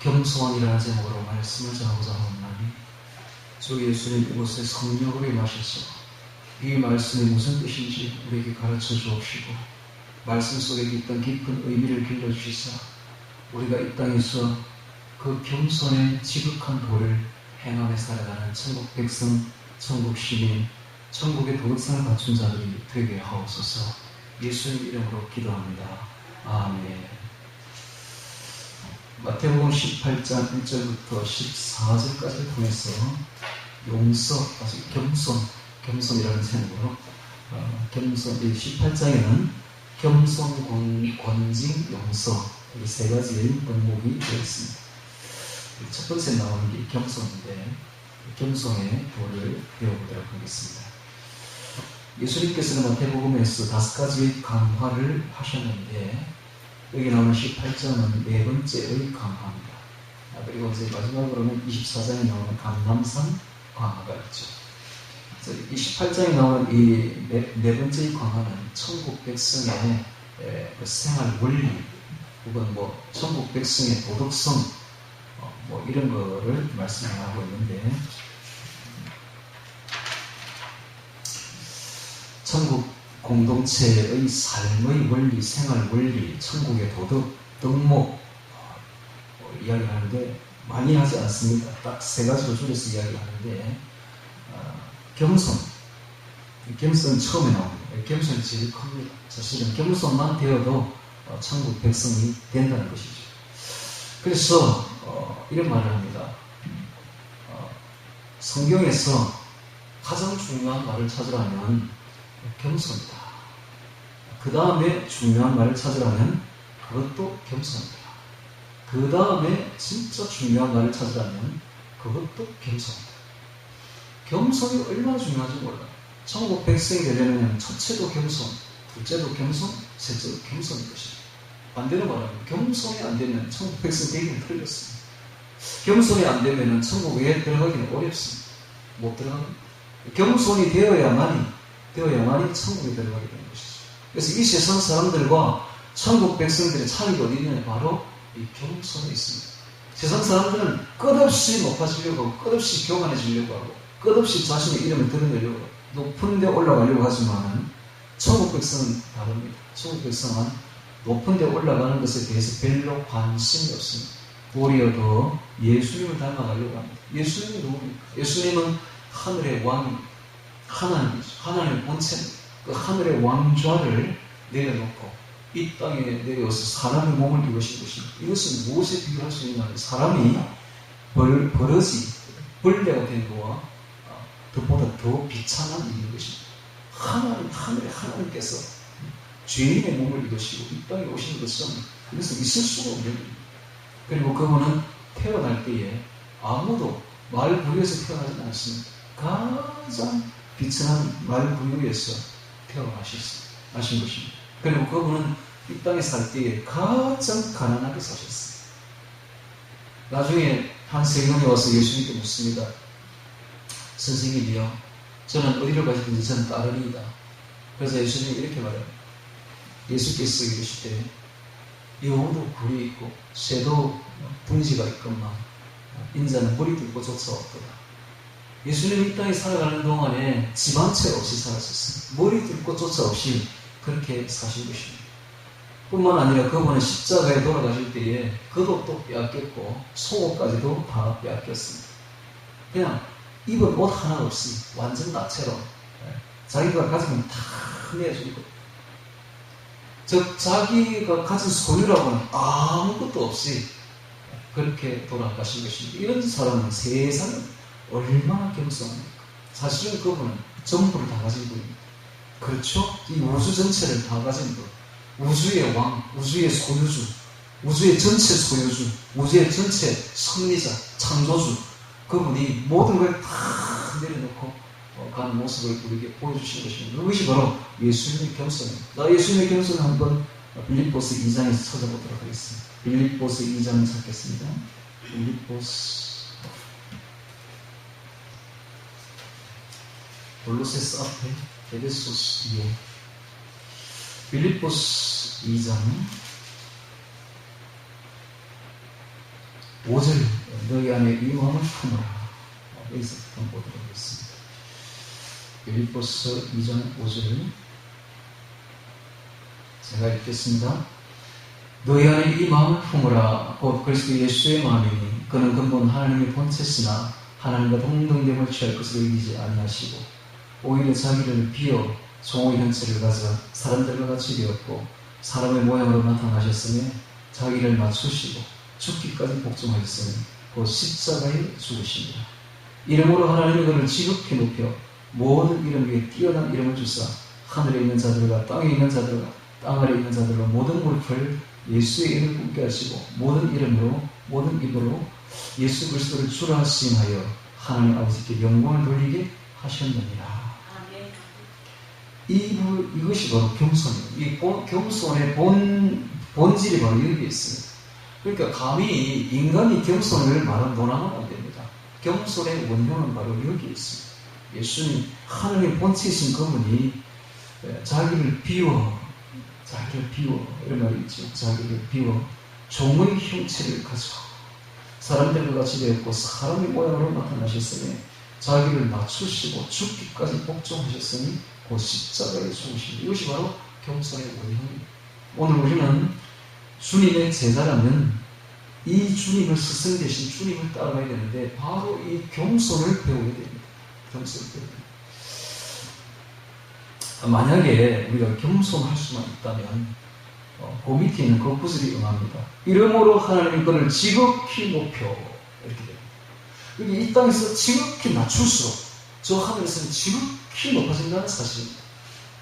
겸손이라는 제목으로 말씀을 전하고자 하옵나니 주 예수님 이곳에 성령으로 임하셔서 이 말씀이 무슨 뜻인지 우리에게 가르쳐 주옵시고 말씀 속에 있던 깊은 의미를 길러주시사 우리가 이 땅에서 그 겸손의 지극한 도를 행함에 살아가는 천국 백성, 천국 시민, 천국의 도덕성을 갖춘 자들이 되게 하옵소서. 예수님 이름으로 기도합니다. 아멘. 마태복음 18장 1절부터 14절까지를 통해서 용서, 겸손이라는 제목으로 겸손, 18장에는 겸손, 권징, 용서 이 세 가지의 덕목이 되어 있습니다. 첫 번째 나오는 게 겸손인데 겸손의 도를 배워보도록 하겠습니다. 예수님께서는 마태복음에서 5가지의 강화를 하셨는데 여기 나오는 18장은 네 번째의 강화입니다. 그리고 이제 마지막으로는 24장에 나오는 감람산 강화가 있죠. 이 18장에 나오는 이 네 번째의 강화는 천국 백성의 생활 원리 혹은 천국 백성의 도덕성 이런 거를 말씀하고 있는데 천국 공동체의 삶의 원리, 생활 원리, 천국의 도덕, 덕목 이야기하는데 많이 하지 않습니다. 딱 3가지로 줄여서 이야기하는데 겸손 처음에 나옵니다. 겸손이 제일 큽니다. 사실은 겸손만 되어도 천국 백성이 된다는 것이죠. 그래서 이런 말을 합니다. 성경에서 가장 중요한 말을 찾으라면 겸손이다. 그 다음에 중요한 말을 찾으라면 그것도 겸손이다. 그 다음에 진짜 중요한 말을 찾으라면 그것도 겸손이다. 겸손이 얼마나 중요한지 몰라요. 천국 백성이 되려면 첫째도 겸손, 둘째도 겸손, 셋째도 겸손인 것입니다. 반대로 말하면 겸손이 안 되면 천국 백성 되기는 틀렸습니다. 겸손이 안 되면 천국에 들어가기는 어렵습니다. 못 들어갑니다. 겸손이 되어야만이 천국에 들어가게 되는 것이죠. 그래서 이 세상 사람들과 천국 백성들의 차이가 어디 있느냐 바로 이 겸손에 있습니다. 세상 사람들은 끝없이 높아지려고 하고 끝없이 교만해지려고 하고 끝없이 자신의 이름을 드러내려고 하고 높은 데 올라가려고 하지만 천국 백성은 다릅니다. 천국 백성은 높은 데 올라가는 것에 대해서 별로 관심이 없습니다. 오히려 더 예수님을 닮아가려고 합니다. 예수님이 누굽니까? 예수님은 하늘의 왕입니다. 하나님이죠. 하나님의 본체입니다. 그 하늘의 왕좌를 내려놓고 이 땅에 내려와서 사람의 몸을 입으신 것입니다. 이것은 무엇에 비교할 수 있냐면 사람이 버러지, 벌레가 된 거와 그보다 더 비참한 일인 것입니다. 하늘의 하나님께서 죄인의 몸을 입으시고 이 땅에 오신 것은 그래서 있을 수가 없는 일입니다. 그리고 그분은 태어날 때에 아무도 말 부위에서 태어나지 않습니다. 가장 비천한 말 부위에서 태어나신 것입니다. 그리고 그분은 이 땅에 살 때에 가장 가난하게 사셨습니다. 나중에 한 세경이 와서 예수님께 묻습니다. 선생님이요, 저는 어디로 가시든지 저는 따르리이다. 그래서 예수님이 이렇게 말합니다. 예수께서 이르시되 여우도 굴이 있고 새도 둥지가 있건만 인자는 머리 들고 쫓아 없도다. 예수님이 이 땅에 살아가는 동안에 집 한 채 없이 살았었습니다. 머리 들고 쫓아 없이 그렇게 사신 것입니다. 뿐만 아니라 그분은 십자가에 돌아가실 때에 겉옷도 빼앗겼고 속옷까지도 다 빼앗겼습니다. 그냥 입은 옷 하나 없이 완전 나체로 자기가 가진 건 다 내주고 즉 자기가 가진 소유라고는 아무것도 없이 그렇게 돌아가신 것입니다. 이런 사람은 세상에 얼마나 겸손합니까? 사실은 그분은 전부를 다 가진 분입니다. 그렇죠? 이 우주 전체를 다 가진 분, 우주의 왕, 우주의 소유주, 우주의 전체 소유주, 우주의 전체 승리자, 창조주, 그분이 모든 걸 다 내려놓고 가는 모습을 우리에게 보여주신 것입니다. 그것이 바로 예수님의 겸손입니다. 나 예수님의 겸손을 한번 빌립보서 2장에서 찾아보도록 하겠습니다. 빌립보서 2장을 찾겠습니다. 빌립보서 골로새서 앞에 에베소서 뒤에 빌립보서 2장 5절 너희 안에 이 마음을 품어라. 여기서 한번 보도록 하겠습니다. 빌립보서 2장 5절 제가 읽겠습니다. 너희 안에 이 마음을 품으라. 곧 그리스도 예수의 마음이니 그는 근본 하나님의 본체시나 하나님과 동등됨을 취할 것을 여기지 아니하시고 오히려 자기를 비어 종의 형체를 가져 사람들과 같이 되었고 사람의 모양으로 나타나셨으며 자기를 낮추시고 죽기까지 복종하셨으니 곧 십자가에 죽으십니다. 이름으로 하나님의 그를 지극히 높여 모든 이름 위에 뛰어난 이름을 주사 하늘에 있는 자들과 땅에 있는 자들과 땅 아래에 있는 자들과 모든 무릎을 예수의 이름을 굳게 하시고 모든 이름으로 모든 입으로 예수 그리스도를 주라 하심하여 하나님 아버지께 영광을 돌리게 하셨느니라. 이것이 바로 겸손이에요. 이 겸손의 본질이 바로 여기에 있습니다. 그러니까 감히 인간이 겸손을 논하면 안 됩니다. 겸손의 원흉은 바로 여기에 있습니다. 예수님 하나님의 본체이신 그분이 자기를 비워 이런 말이 있죠. 자기를 비워 종의 형체를 가지고 사람들과 같이 되었고 사람의 모양으로 나타나셨으니 자기를 낮추시고 죽기까지 복종하셨으니 그 십자가에 죽으신 이것이 바로 겸손의 원형입니다. 오늘 우리는 주님의 제자라면 이 주님을 스승 되신 주님을 따라가야 되는데 바로 이 겸손을 배워야 됩니다. 겸손을 배워야 됩니다. 만약에 우리가 겸손할 수만 있다면 그 밑에 있는 그 구절이 응합니다. 이름으로 하나님 그를 지극히 높여 이렇게 됩니다. 이 땅에서 지극히 낮출수록 저 하늘에서는 지극히 높아진다는 사실입니다.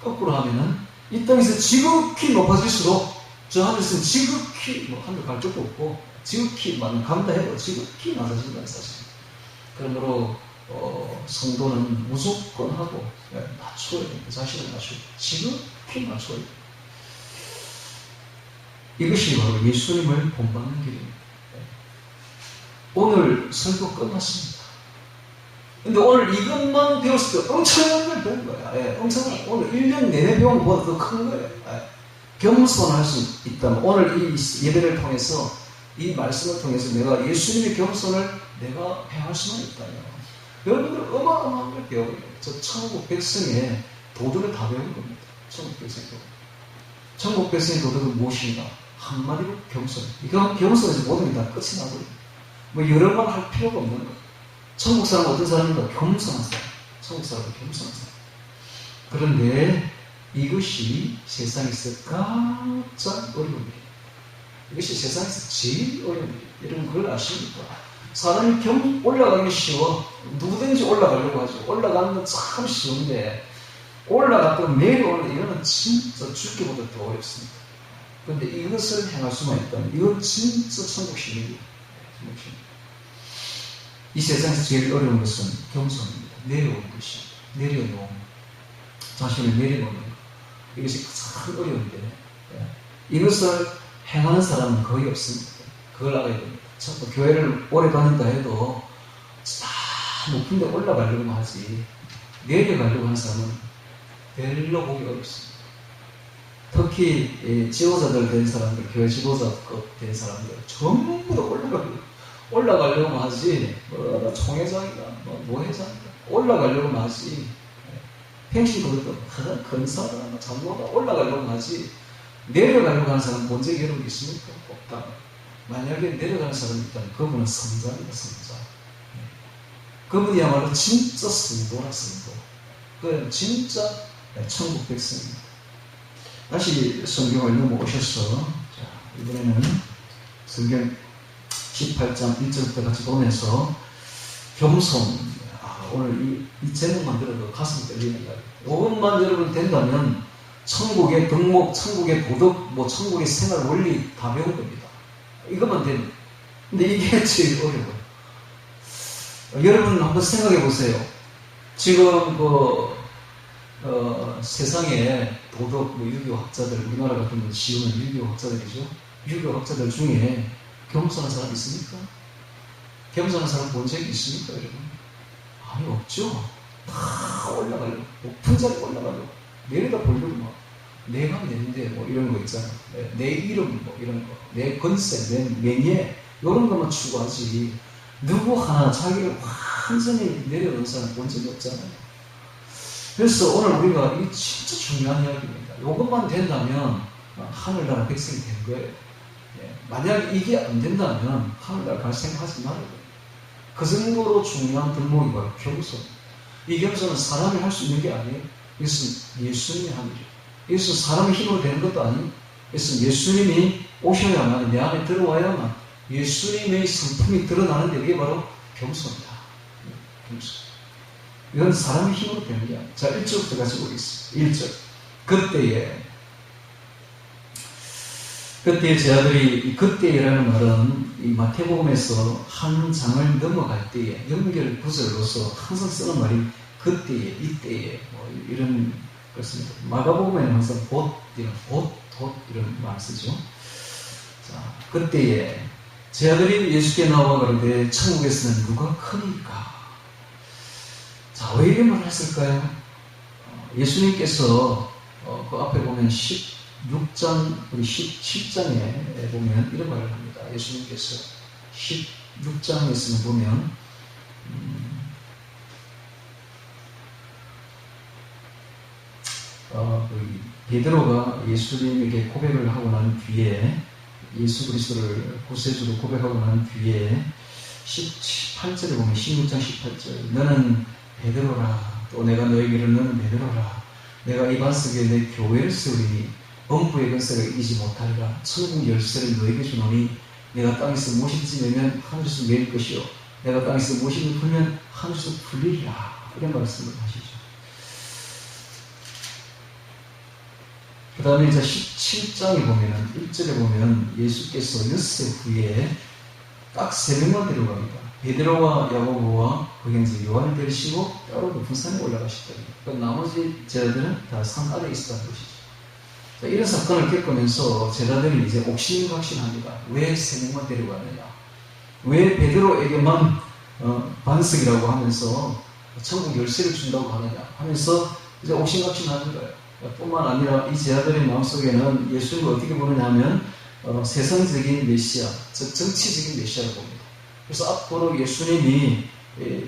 거꾸로 하면은 이 땅에서 지극히 높아질수록 저 하늘에서는 지극히 하늘 갈 적도 없고 지극히 간다 해도 지극히 낮아진다는 사실입니다. 그러므로 성도는 무조건 하고 낮춰야 됩니다. 자신을 낮추고 지극히 낮춰야 됩니다. 이것이 바로 예수님을 본받는 길입니다. 오늘 설교 끝났습니다. 근데 오늘 이것만 배웠을 때 엄청난 걸 배운 거야. 엄청난, 오늘 1년 내내 배운 것보다 더 큰 거예요. 겸손할 수 있다면 오늘 이 예배를 통해서 이 말씀을 통해서 내가 예수님의 겸손을 내가 행할 수만 있다면 여러분들 어마어마한 걸 배워요. 저 천국 백성의 도덕을 다 배운 겁니다. 천국 백성의 도덕. 천국 백성의 도덕은 무엇인가? 한마디로 겸손. 이건 겸손에서 모든 게 다 끝이 나거든요. 뭐 여러 번 할 필요가 없는 거예요. 천국 사람은 어떤 사람인가? 겸손한 사람. 천국 사람은 겸손한 사람. 그런데 이것이 세상에서 가장 어려운 일이에요. 이것이 세상에서 제일 어려운 일이에요. 여러분 그걸 아십니까? 사람이 올라가기 쉬워. 누구든지 올라가려고 하죠. 올라가는 건 참 쉬운데 올라갔다가 내려오는 이거는 진짜 죽기보다 더 어렵습니다. 그런데 이것을 행할 수만 있다면 이건 진짜 천국 시민이에요. 이 세상에서 제일 어려운 것은 겸손입니다. 내려오는 것입니다. 내려놓음. 자신을 내려놓는 것. 이것이 참 어려운데 이것을 행하는 사람은 거의 없습니다. 그걸 알아야 됩니다. 자꾸 교회를 오래 다닌다 해도 다 높은 데 올라가려고 하지 내려가려고 하는 사람은 별로 보기 어렵습니다. 특히 지도자들 된 사람들, 교회 지도자급 된 사람들 전부 다 올라가려고 하지 나 총회장이다, 노회장이다 올라가려고 하지 펜싱도 큰 사람, 장로가 올라가려고 하지 내려가려고 하는 사람 본 적이 여러분 있습니까? 없다. 만약에 내려가는 사람이 있다면 그분은 성자입니다. 성자. 그분이야말로 진짜 성도라 성도. 그건 진짜 천국 백성입니다. 다시 성경을 넘어오셔서 자, 이번에는 성경 18장 1절부터 같이 보면서 겸손. 오늘 이 제목만 들어도 가슴이 떨리는 이야기. 이것만 여러분 된다면 천국의 덕목, 천국의 도덕, 천국의 생활 원리 다 배운 겁니다. 이것만 되면. 근데 이게 제일 어려워요. 여러분 한번 생각해 보세요. 지금 세상에 도덕, 유교학자들, 우리나라 같은 건 지우는 유교학자들이죠. 유교학자들 중에 겸손한 사람 있습니까? 겸손한 사람 본 적이 있습니까, 여러분? 아니, 없죠. 다 올라가려고. 높은 자리 올라가려고. 내려다 보려고 막. 내가 내는데 이런 거 있잖아요. 내 이름 이런 거. 내 건세, 내 명예 이런 것만 추구하지 누구 하나 자기를 완전히 내려놓은 사람 본 적이 없잖아요. 그래서 오늘 우리가 이게 진짜 중요한 이야기입니다. 이것만 된다면 하늘나라 백성이 된 거예요. 만약 이게 안 된다면 하늘나라 갈 생각하지 말아야 돼요. 그 정도로 중요한 덕목이 바로 겸손. 이 겸손은 사람이 할 수 있는 게 아니에요. 이것은 예수님이 하는 일이에요. 이것은 사람의 힘으로 되는 것도 아니에요. 이것은 예수님이 오셔야만, 내 안에 들어와야만 예수님의 성품이 드러나는데 이게 바로 겸손이다. 겸손. 이건 사람의 힘으로 되는 게 아니에요. 자, 1절부터 같이 보겠습니다. 1절. 그때에 제 아들이, 그때라는 말은 이 마태복음에서 한 장을 넘어갈 때에 연결 구절로서 항상 쓰는 말이 그때에, 이때에, 이런 것입니다. 마가복음에는 항상 곧 이런 말 쓰죠. 자, 그때에 제 아들이 예수께 나와 가로되 천국에서는 누가 크니까? 자, 왜 이런 말을 했을까요? 예수님께서 그 앞에 보면 16장, 우리 17장에 보면 이런 말을 합니다. 예수님께서 16장에서 보면 베드로가 예수님에게 고백을 하고 난 뒤에, 예수 그리스도를 구세주로 고백하고 난 뒤에 18절에 보면 16장 18절, 너는 베드로라, 또 내가 너에게를 너는 베드로라, 내가 이 반석에 내 교회를 세우리니 범부의 근세가 이기지 못하리라. 천국 열쇠를 너에게 주노니 내가 땅에서 무엇이든지 매면 하늘에서 매일 것이요 내가 땅에서 무엇이든지 풀면 하늘에서 풀리리라. 이런 말씀을 하시죠. 그 다음에 이제 17장에 보면은 1절에 보면 예수께서 엿새 후에 딱 3명만 데려갑니다. 베드로와 야고보와 그 형제 요한을 데리시고 따로 높은 산에 올라가셨다. 그러니까 나머지 제자들은 다 산 아래에 있었다는 것이죠. 자, 이런 사건을 겪으면서 제자들이 이제 옥신각신합니다. 왜 3명만 데려가느냐? 왜 베드로에게만 반석이라고 하면서 천국 열쇠를 준다고 하느냐? 하면서 이제 옥신각신하는 거예요. 뿐만 아니라 이 제자들의 마음속에는 예수님을 어떻게 보느냐 하면 세상적인 메시아, 즉 정치적인 메시아를 봅니다. 그래서 앞으로 예수님이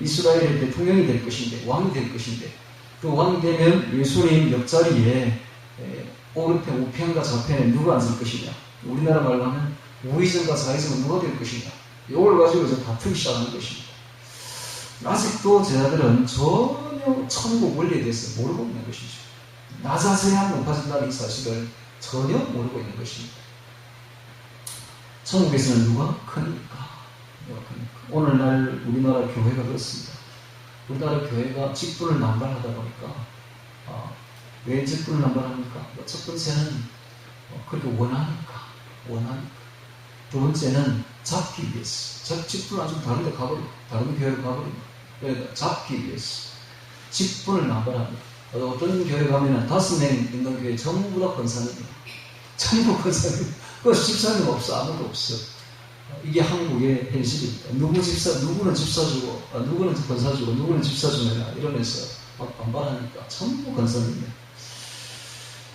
이스라엘의 대통령이 될 것인데, 왕이 될 것인데, 그 왕이 되면 예수님 옆자리에 오른편, 우편과 좌편에 누가 앉을 것이냐? 우리나라 말로 하면 우의정과 좌의정은 누가 될 것이냐? 이걸 가지고 이제 다투기 시작하는 것입니다. 아직도 제자들은 전혀 천국 원리에 대해서 모르고 있는 것이죠. 낮아져야 높아진다는 이 사실을 전혀 모르고 있는 것입니다. 천국에서는 누가 크니까? 오늘날 우리나라 교회가 그렇습니다. 우리나라 교회가 직분을 남발하다 보니까 왜 직분을 남발합니까? 첫 번째는 그렇게 원하니까. 두 번째는 잡기 위해서. 직분을 아주 다른 데 가버리고, 다른 교회로 가버리고, 그러니까 잡기 위해서 직분을 남발합니다. 어떤 교회 가면은 5명 있는 교회 전부 다 권사입니다. 전부 권사입니다. 그 집사님 없어. 아무도 없어. 이게 한국의 현실입니다. 누구는 집사 주고, 누구는 권사 주고, 누구는 집사 주느냐 이러면서 막 반발하니까 전부 권사입니다.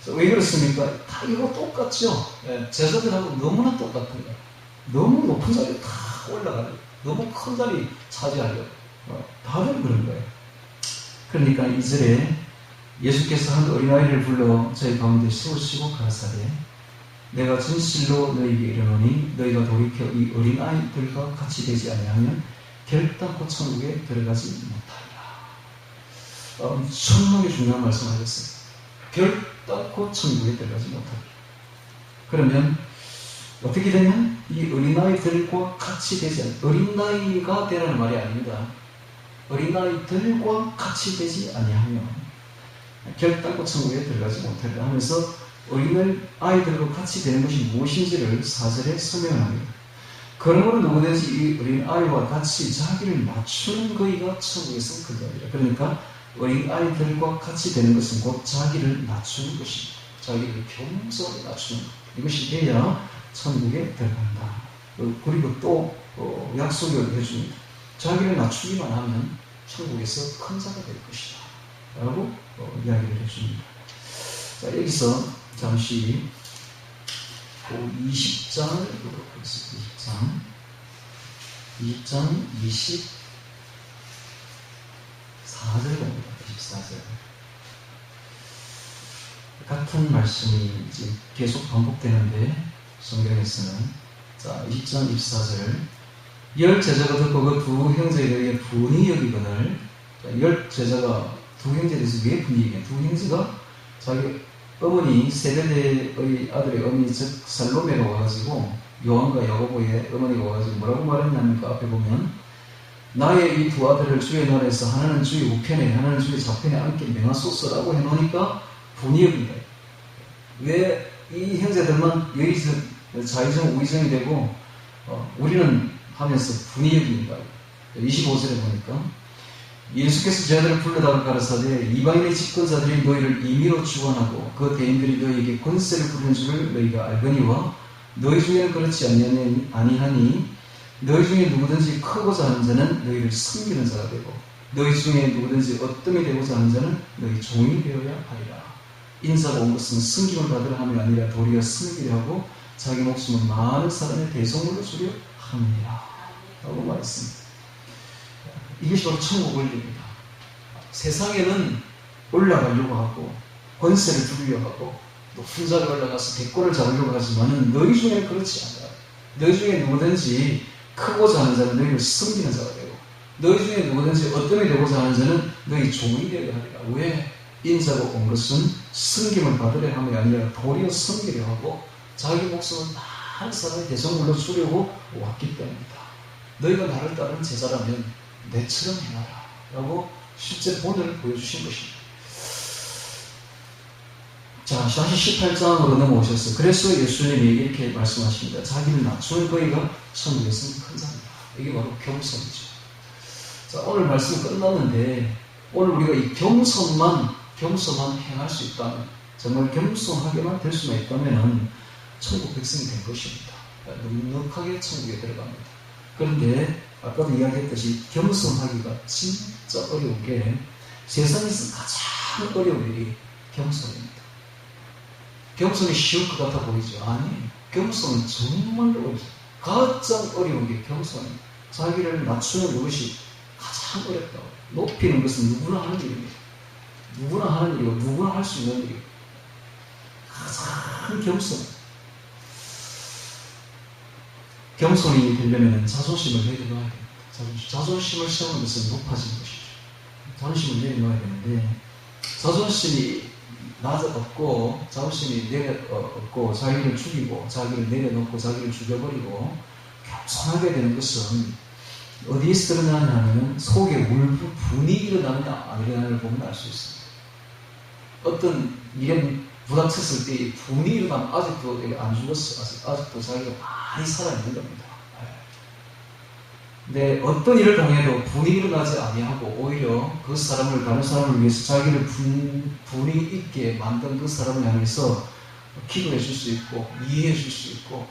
왜 그렇습니까? 다 이거 똑같죠? 제자들하고 너무나 똑같은 거예요. 너무 높은 자리에 다 올라가려고, 너무 큰 자리 차지하려고, 다들 그런 거예요. 그러니까 2절에 예수께서 한 어린아이를 불러 저희 가운데 세우시고 가라사대 내가 진실로 너희에게 이르노니 너희가 돌이켜 이 어린아이들과 같이 되지 아니하면 결단코 천국에 들어가지 못하리라. 엄청나게 중요한 말씀을 하셨어요. 결단코 천국에 들어가지 못하리라. 그러면 어떻게 되면 이 어린아이들과 같이 되지 않으면, 어린아이가 되라는 말이 아닙니다. 어린아이들과 같이 되지 아니하면 결단코 천국에 들어가지 못하리라 하면서 어린아이들과 같이 되는 것이 무엇인지를 4절에 설명을 합니다. 그러므로 누구든지 이 어린아이와 같이 자기를 낮추는 거이가 천국에서 그거니라. 그러니까 어린아이들과 같이 되는 것은 곧 자기를 낮추는 것입니다. 자기를 겸손히 낮추는 것. 이것이 돼야 천국에 들어간다. 그리고 또 약속을 해줍니다. 자기를 낮추기만 하면 천국에서 큰 자가 될 것이다 라고 이야기를 해줍니다. 자, 여기서 잠시 20장을 보도록 하겠습니다. 20장 2장 24절 봅니다. 24절. 같은 말씀이 이제 계속 반복되는데, 성경에서는. 자, 2장 24절. 열 제자가 듣고 그 두 형제에게 분이 여기거늘. 열 제자가 두 형제에 대해서 왜 분이 여기냐? 두 형제가 자기 어머니 세베대의 아들의 어머니 즉 살로메가 와가지고 요한과 야고보의 어머니가 와가지고 뭐라고 말했냐면 앞에 보면 나의 이 두 아들을 주의 나라에서 하나는 주의 우편에 하나는 주의 좌편에 앉게 명하소서라고 해놓으니까 분이 여긴다. 왜 이 형제들만 여기서 좌의정 우의정이 되고 우리는 하면서 분이 여긴다. 25절에 보니까 예수께서 저희들을 불러다가 가라사대 이방인의 집권자들이 너희를 임의로 주관하고 그 대인들이 너희에게 권세를 부리는 줄을 너희가 알거니와 너희 중에는 그렇지 아니하니 너희 중에 누구든지 크고자 하는 자는 너희를 섬기는 자가 되고 너희 중에 누구든지 어뜸이 되고자 하는 자는 너희 종이 되어야 하리라. 인자가 온 것은 섬김을 받으려 함이 아니라 도리어 섬기려 하고 자기 목숨을 많은 사람의 대속물로 주려 함이라 라고 말했습니다. 이것이 바로 천국 원리입니다. 세상에는 올라가려고 하고 권세를 주려고 하고 높은 자리에 올라가서 대권을 잡으려고 하지만 너희 중에 그렇지 않아요. 너희 중에 누구든지 크고자 하는 자는 너희를 섬기는 자가 되고 너희 중에 누구든지 어떤 이 되고자 하는 자는 너희 종이 되어야 하리라. 왜? 인자가 온 것은 섬김을 받으려 함이 아니라 도리어 섬기려 하고 자기 목숨을 많은 사람의 대성물로 주려고 왔기 때문이다. 너희가 나를 따르는 제자라면 내처럼 행하라 라고 실제 모델을 보여주신 것입니다. 자, 다시 18장으로 넘어오셨어요. 그래서 예수님이 이렇게 말씀하십니다. 자기를 낮추는 거리가 천국에서는 큰 자입니다. 이게 바로 겸손이죠. 자, 오늘 말씀 끝났는데 오늘 우리가 이 겸손만 행할 수 있다면, 정말 겸손하게만 될 수만 있다면 천국 백성이 된 것입니다. 넉넉하게 천국에 들어갑니다. 그런데 아까도 이야기했듯이 겸손하기가 진짜 어려운 게 세상에서 가장 어려운 일이 겸손입니다. 겸손이 쉬울 것 같아 보이죠? 아니, 겸손은 정말 어렵습니다. 가장 어려운 게 겸손입니다. 자기를 낮추는 것이 가장 어렵다고. 높이는 것은 누구나 하는 일입니다. 누구나 하는 일이고 누구나 할 수 있는 일이고 가장 겸손이 되려면 자존심을 내려놓아야 됩니다. 자존심을 세우는 것은 높아지는 것이죠. 자존심을 내려놓아야 되는데 자존심이 낮아없고 자존심이 내려없고 자기를 죽이고 자기를 내려놓고 자기를 죽여버리고 겸손하게 되는 것은 어디에서 드러나냐 하면 속에 울분, 분이 일어나느냐 안 일어나느냐를 보면 알 수 있습니다. 어떤 일에 부닥쳤을 때 분이 일어나면 아직도 안 죽었어. 아직도 자기가 많이 살아있는 겁니다. 근데 어떤 일을 당해도 분이 일어나지 아니하고 오히려 그 사람을, 다른 사람을 위해서 자기를 분이 있게 만든 그 사람을 향해서 기도해 줄 수 있고 이해해 줄 수 있고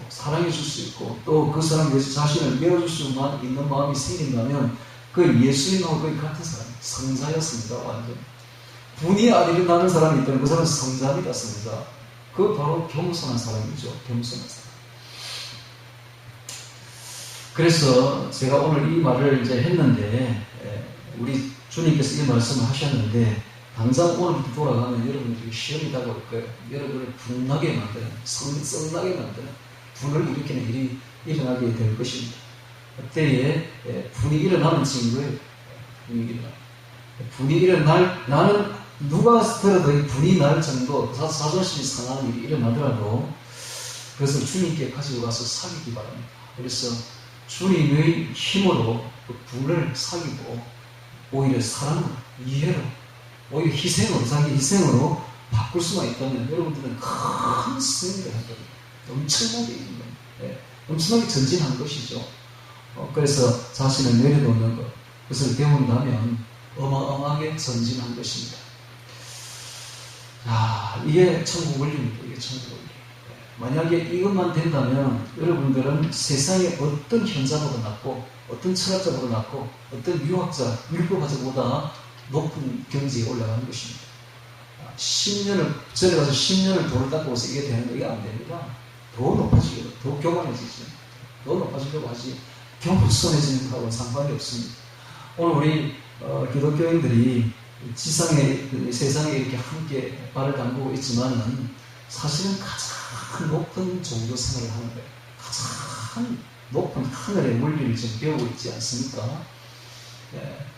사랑해 줄 수 있고 또 그 사람을 위해서 자신을 내어줄 수 있는 마음이 생긴다면 그 예수님하고 거의 같은 사람이 성자였습니다. 완전 분이 안 일어나는 사람이 있다면 그 사람은 성자입니다. 성자. 그 바로 겸손한 사람이죠. 겸손한 사람. 그래서 제가 오늘 이 말을 이제 했는데 우리 주님께서 이 말씀을 하셨는데 당장 오늘부터 돌아가면 여러분들이 시험이 다가올 거예요. 여러분을 분나게 만드는, 썩나게 만드는, 분을 일으키는 일이 일어나게 될 것입니다. 그때에 분이 일어나는 친구예요. 분이 일어날, 나는 누가 들어도 이 분이 날 정도 자존심이 상하는 일이 일어나더라도 그래서 주님께 가지고 가서 사귀기 바랍니다. 그래서 주님의 힘으로 그 분을 사귀고 오히려 사랑으로, 이해로, 오히려 희생으로, 자기 희생으로 바꿀 수만 있다면 여러분들은 큰 승리를 할 겁니다. 엄청나게 이긴 겁니다. 엄청나게 전진한 것이죠. 그래서 자신을 내려놓는 것, 그것을 배운다면 어마어마하게 전진한 것입니다. 이게 천국 원리입니다. 이게 천국 원리. 만약에 이것만 된다면 여러분들은 세상의 어떤 현자보다 낫고 어떤 철학자보다 낫고 어떤 유학자, 율법가자보다 높은 경지에 올라가는 것입니다. 10년을 전에 가서 10년을 돌을 닦고 오서 이게 되는 거 이게 안 됩니다. 더 높아지고 더 교만해지죠. 더 높아지려고 하지. 겸손해지는 거하고 상관이 없습니다. 오늘 우리 기독교인들이 세상에 이렇게 함께 발을 담그고 있지만은 사실은 가장 높은 종교 생활을 하는 거예요. 가장 높은 하늘의 원리를 지금 배우고 있지 않습니까?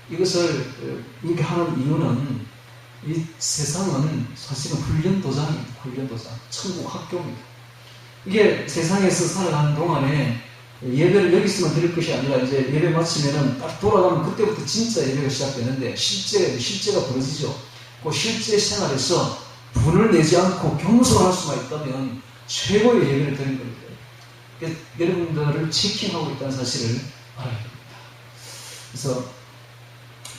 이것을 이렇게 하는 이유는 이 세상은 사실은 훈련도장입니다. 훈련도장. 천국 학교입니다. 이게 세상에서 살아가는 동안에 예배를 여기서만 드릴 것이 아니라 이제 예배 마치면은 딱 돌아가면 그때부터 진짜 예배가 시작되는데 실제가 벌어지죠. 그 실제 생활에서 분을 내지 않고 겸손할 수만 있다면 최고의 예배를 드린 겁니다. 여러분들을 체킹하고 있다는 사실을 알아야 됩니다. 그래서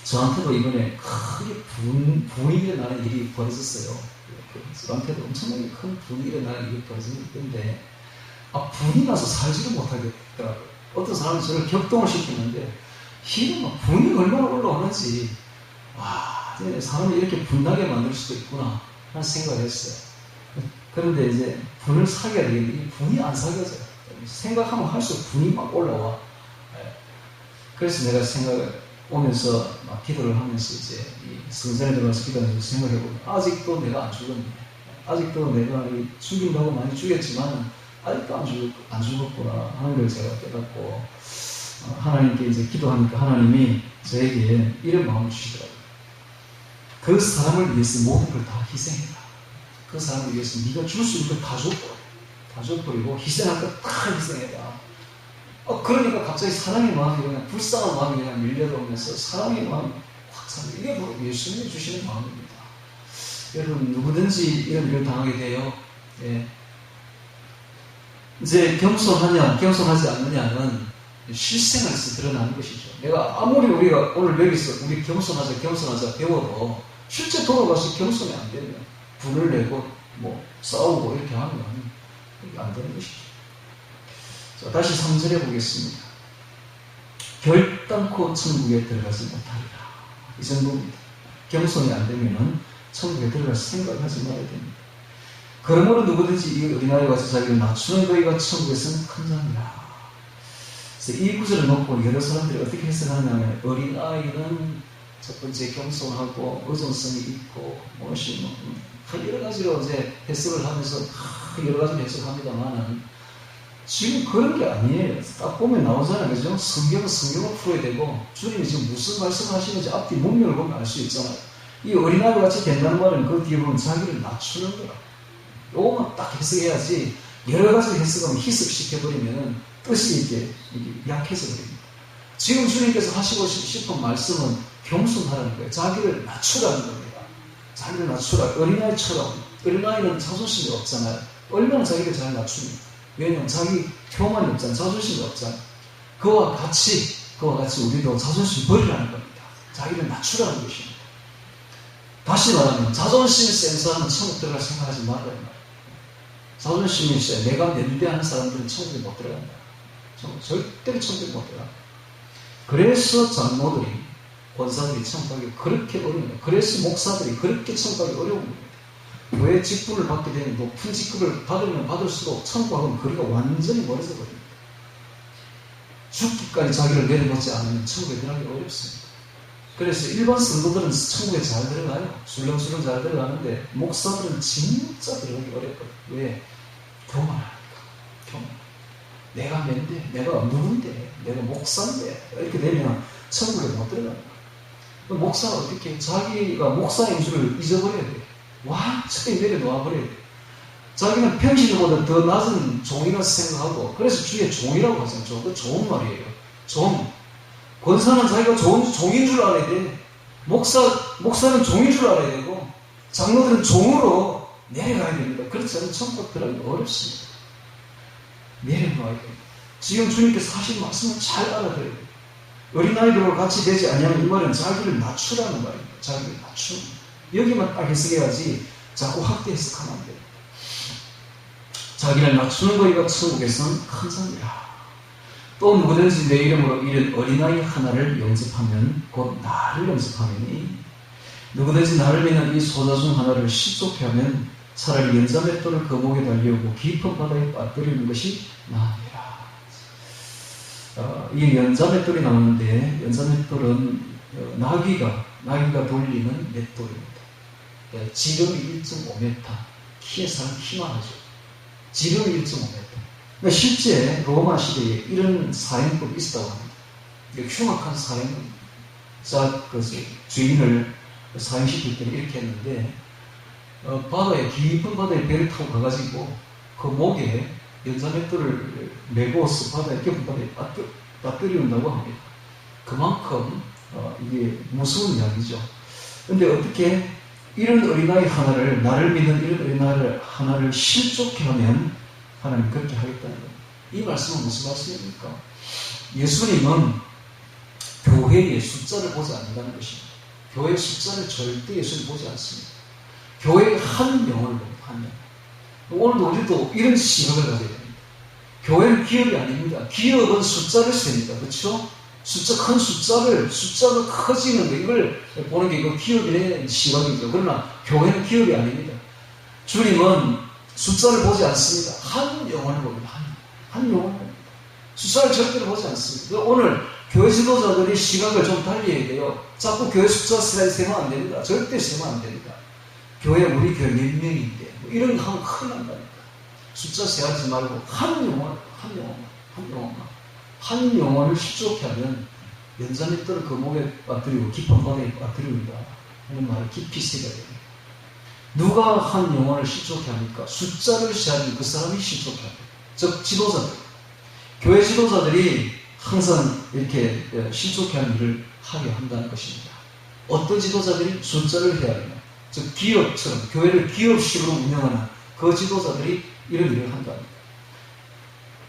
저한테도 이번에 크게 분이 일어나는 일이 벌어졌어요. 저한테도 엄청나게 큰 분이 일어나는 일이 벌어졌는데 분이 나서 살지를 못하겠더라고요. 어떤 사람은 저를 격동을 시키는데 이런 분이 얼마나 올라오는지 사람을 이렇게 분나게 만들 수도 있구나 하는 생각을 했어요. 그런데 이제 분을 사귀어야 되겠는데 이 분이 안 사귀어져요. 생각하면 할수록 분이 막 올라와. 그래서 내가 오면서 막 기도를 하면서 이제 성전에 들어가서 기도하면서 생각해보면 아직도 내가 안 죽었네. 아직도 내가 죽인다고 많이 죽였지만 아직도 안 죽었구나 하는 걸 제가 깨닫고 하나님께 이제 기도하니까 하나님이 저에게 이런 마음을 주시더라고요. 그 사람을 위해서 모든 걸 다 희생해라. 그 사람을 위해서 네가 줄 수 있는 걸 다 줘버리고 희생할 걸 다 희생해라. 그러니까 갑자기 사랑의 마음이 그냥 불쌍한 마음이 그냥 밀려들어오면서 사랑의 마음이 확 차요. 이게 바로 예수님이 주시는 마음입니다. 여러분 누구든지 이런 일을 당하게 돼요. 이제 겸손하냐 겸손하지 않느냐는 실생활에서 드러나는 것이죠. 내가 아무리 우리가 오늘 여기서 우리 겸손하자 배워도 실제 돌아가서 겸손이 안 되면 분을 내고 싸우고 이렇게 하면 이게 안 되는 것이죠. 자, 다시 3절에 보겠습니다. 결단코 천국에 들어가지 못하리라. 이 정도입니다. 겸손이 안 되면 천국에 들어갈 생각하지 말아야 됩니다. 그러므로 누구든지 이 어린아이와 같이 자기를 낮추는 너희가 천국에서는 큰 자니라. 그래서 이 구절을 놓고 여러 사람들이 어떻게 해석하냐면 어린아이는 첫 번째 겸손하고 의존성이 있고 여러 가지로 이제 해석을 하면서 여러 가지로 해석합니다만은 지금 그런 게 아니에요. 딱 보면 나오잖아요. 그죠? 성경을 풀어야 되고 주님이 지금 무슨 말씀을 하시는지 앞뒤 문맥을 보면 알 수 있잖아요. 이 어린아이와 같이 된다는 말은 그 뒤에 보면 자기를 낮추는 거라. 요것만 딱 해석해야지 여러 가지 해석하면 희석시켜버리면 뜻이 이게 약해져 버립니다. 지금 주님께서 하시고 싶은 말씀은 겸손하라는 거예요. 자기를 낮추라는 겁니다. 자기를 낮추라. 어린아이처럼. 어린아이는 자존심이 없잖아요. 얼마나 자기를 잘 낮춥니까? 왜냐하면 자기 교만이 없잖아요. 자존심이 없잖아요. 그와 같이 우리도 자존심 버리라는 겁니다. 자기를 낮추라는 것입니다. 다시 말하면 자존심 센 사람은 천국 들어갈 생각하지 말아야 말이에요. 자존심이 있어요. 내가 내리대하는 사람들은 천국에 못 들어간다. 절대로 천국에 못 들어간다. 그래서 장로들이, 권사들이 천국 가기 그렇게 어려운 거예요. 그래서 목사들이 그렇게 천국 가기 어려운 거예요. 왜 직분을 받게 되면 높은 직급을 받으면 받을수록 천국하고는 거리가 완전히 멀어져 버립니다. 죽기까지 자기를 내려놓지 않으면 천국에 들어가기 어렵습니다. 그래서 일반 성도들은 천국에 잘 들어가요. 술렁술렁 잘 들어가는데 목사들은 진짜 들어가기 어렵거든요. 왜? 교만하니까. 내가 맨데, 내가 누군데, 내가 목사인데 이렇게 되면 천국에 못 들어갑니다. 목사가 어떻게 자기가 목사인 줄을 잊어버려야 돼요. 완전히 내려놓아버려야 돼요. 자기는 평신보다 더 낮은 종이라고 생각하고 그래서 주위에 종이라고 하잖아요. 그거 좋은 말이에요. 종. 권사는 자기가 종인 줄 알아야 돼. 목사는 종인 줄 알아야 되고 장로들은 종으로 내려가야 됩니다. 그렇지 않으면 천국 들어가기 어렵습니다. 내려놔야 돼요. 지금 주님께서 하신 말씀을 잘 알아들어야 돼요. 어린아이들과 같이 되지 않으면 이 말은 자기를 낮추라는 말입니다. 자기를 낮추는. 여기만 딱 해석해야지 자꾸 확대 해석하면 안 돼요. 자기를 낮추는 거이가 천국에서는 큰 상이라. 또 누구든지 내 이름으로 이런 어린아이 하나를 영접하면 곧 나를 영접하느니 누구든지 나를 믿는 이 소자 중 하나를 실족해 하면 차라리 연자맷돌을 거목에 달려오고 깊은 바다에 빠뜨리는 것이 나으니라. 이 연자맷돌이 나오는데, 연자맷돌은 나귀가 돌리는 맷돌입니다. 지름이 1.5m, 키에 사람 키만 하죠. 지름이 1.5m. 그러니까 실제 로마 시대에 이런 사형법이 있었다고 합니다. 흉악한 사형자 주인을 사형시킬 때는 이렇게 했는데, 바다에, 깊은 바다에 배를 타고 가가지고 그 목에 연자맷돌을 메고서 깊은 바다에 빠뜨린다고 합니다. 그만큼 이게 무서운 이야기죠. 근데 어떻게 이런 어린아이 하나를, 나를 믿는 이런 어린아이 하나를 실족해 하면 하나님 그렇게 하겠다는 겁니다. 이 말씀은 무슨 말씀입니까? 예수님은 교회의 숫자를 보지 않는다는 것입니다. 교회의 숫자를 절대 예수님 보지 않습니다. 교회의 한 영혼을 봅니다. 한 영. 오늘도 우리도 이런 시각을 가져야 됩니다. 교회는 기업이 아닙니다. 기업은 숫자를 셉니다. 그렇죠? 큰 숫자가 커지는 거, 이걸 보는 게 이거 기업의 시각이죠. 그러나 교회는 기업이 아닙니다. 주님은 숫자를 보지 않습니다. 한 영혼을 봅니다. 한 영혼을 봅니다. 숫자를 절대로 보지 않습니다. 오늘 교회 지도자들이 시각을 좀 달리해야 돼요. 자꾸 교회 숫자 세면 안 됩니다. 절대 세면 안 됩니다. 우리 교회 몇 명인데, 이런 거 하면 큰일 난다니까. 숫자 세하지 말고, 한 영혼을 실족해 하면, 연자맷돌을 그 목에 빠뜨리고, 깊은 바다에 빠뜨립니다. 하는 말을 깊이 새겨야 됩니다. 누가 한 영혼을 실족해 합니까? 숫자를 세하는 그 사람이 실족해 합니다. 즉, 지도자들. 교회 지도자들이 항상 이렇게 실족해 하는 일을 하게 한다는 것입니다. 어떤 지도자들이 숫자를 해야 하느냐? 즉 기업처럼 교회를 기업식으로 운영하는 그 지도자들이 이런 일을 한답니다.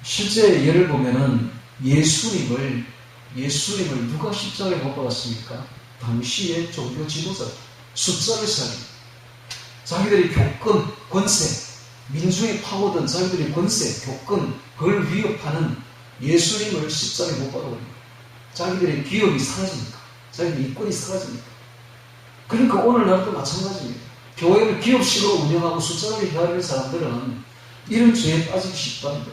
실제 예를 보면은 예수님을 누가 십자가에 못 박았습니까? 당시의 종교 지도자들. 숫자를 세합니다. 자기들이 교권, 권세, 민중에 파고든 자기들의 권세, 교권, 그걸 위협하는 예수님을 십자가에 못 박아버립니다. 자기들의 기업이 사라집니까? 자기들의 이권이 사라집니까? 그러니까 오늘날도 마찬가지입니다. 교회를 기업식으로 운영하고 숫자를 헤아리는 사람들은 이런 죄에 빠지기 쉽답니다.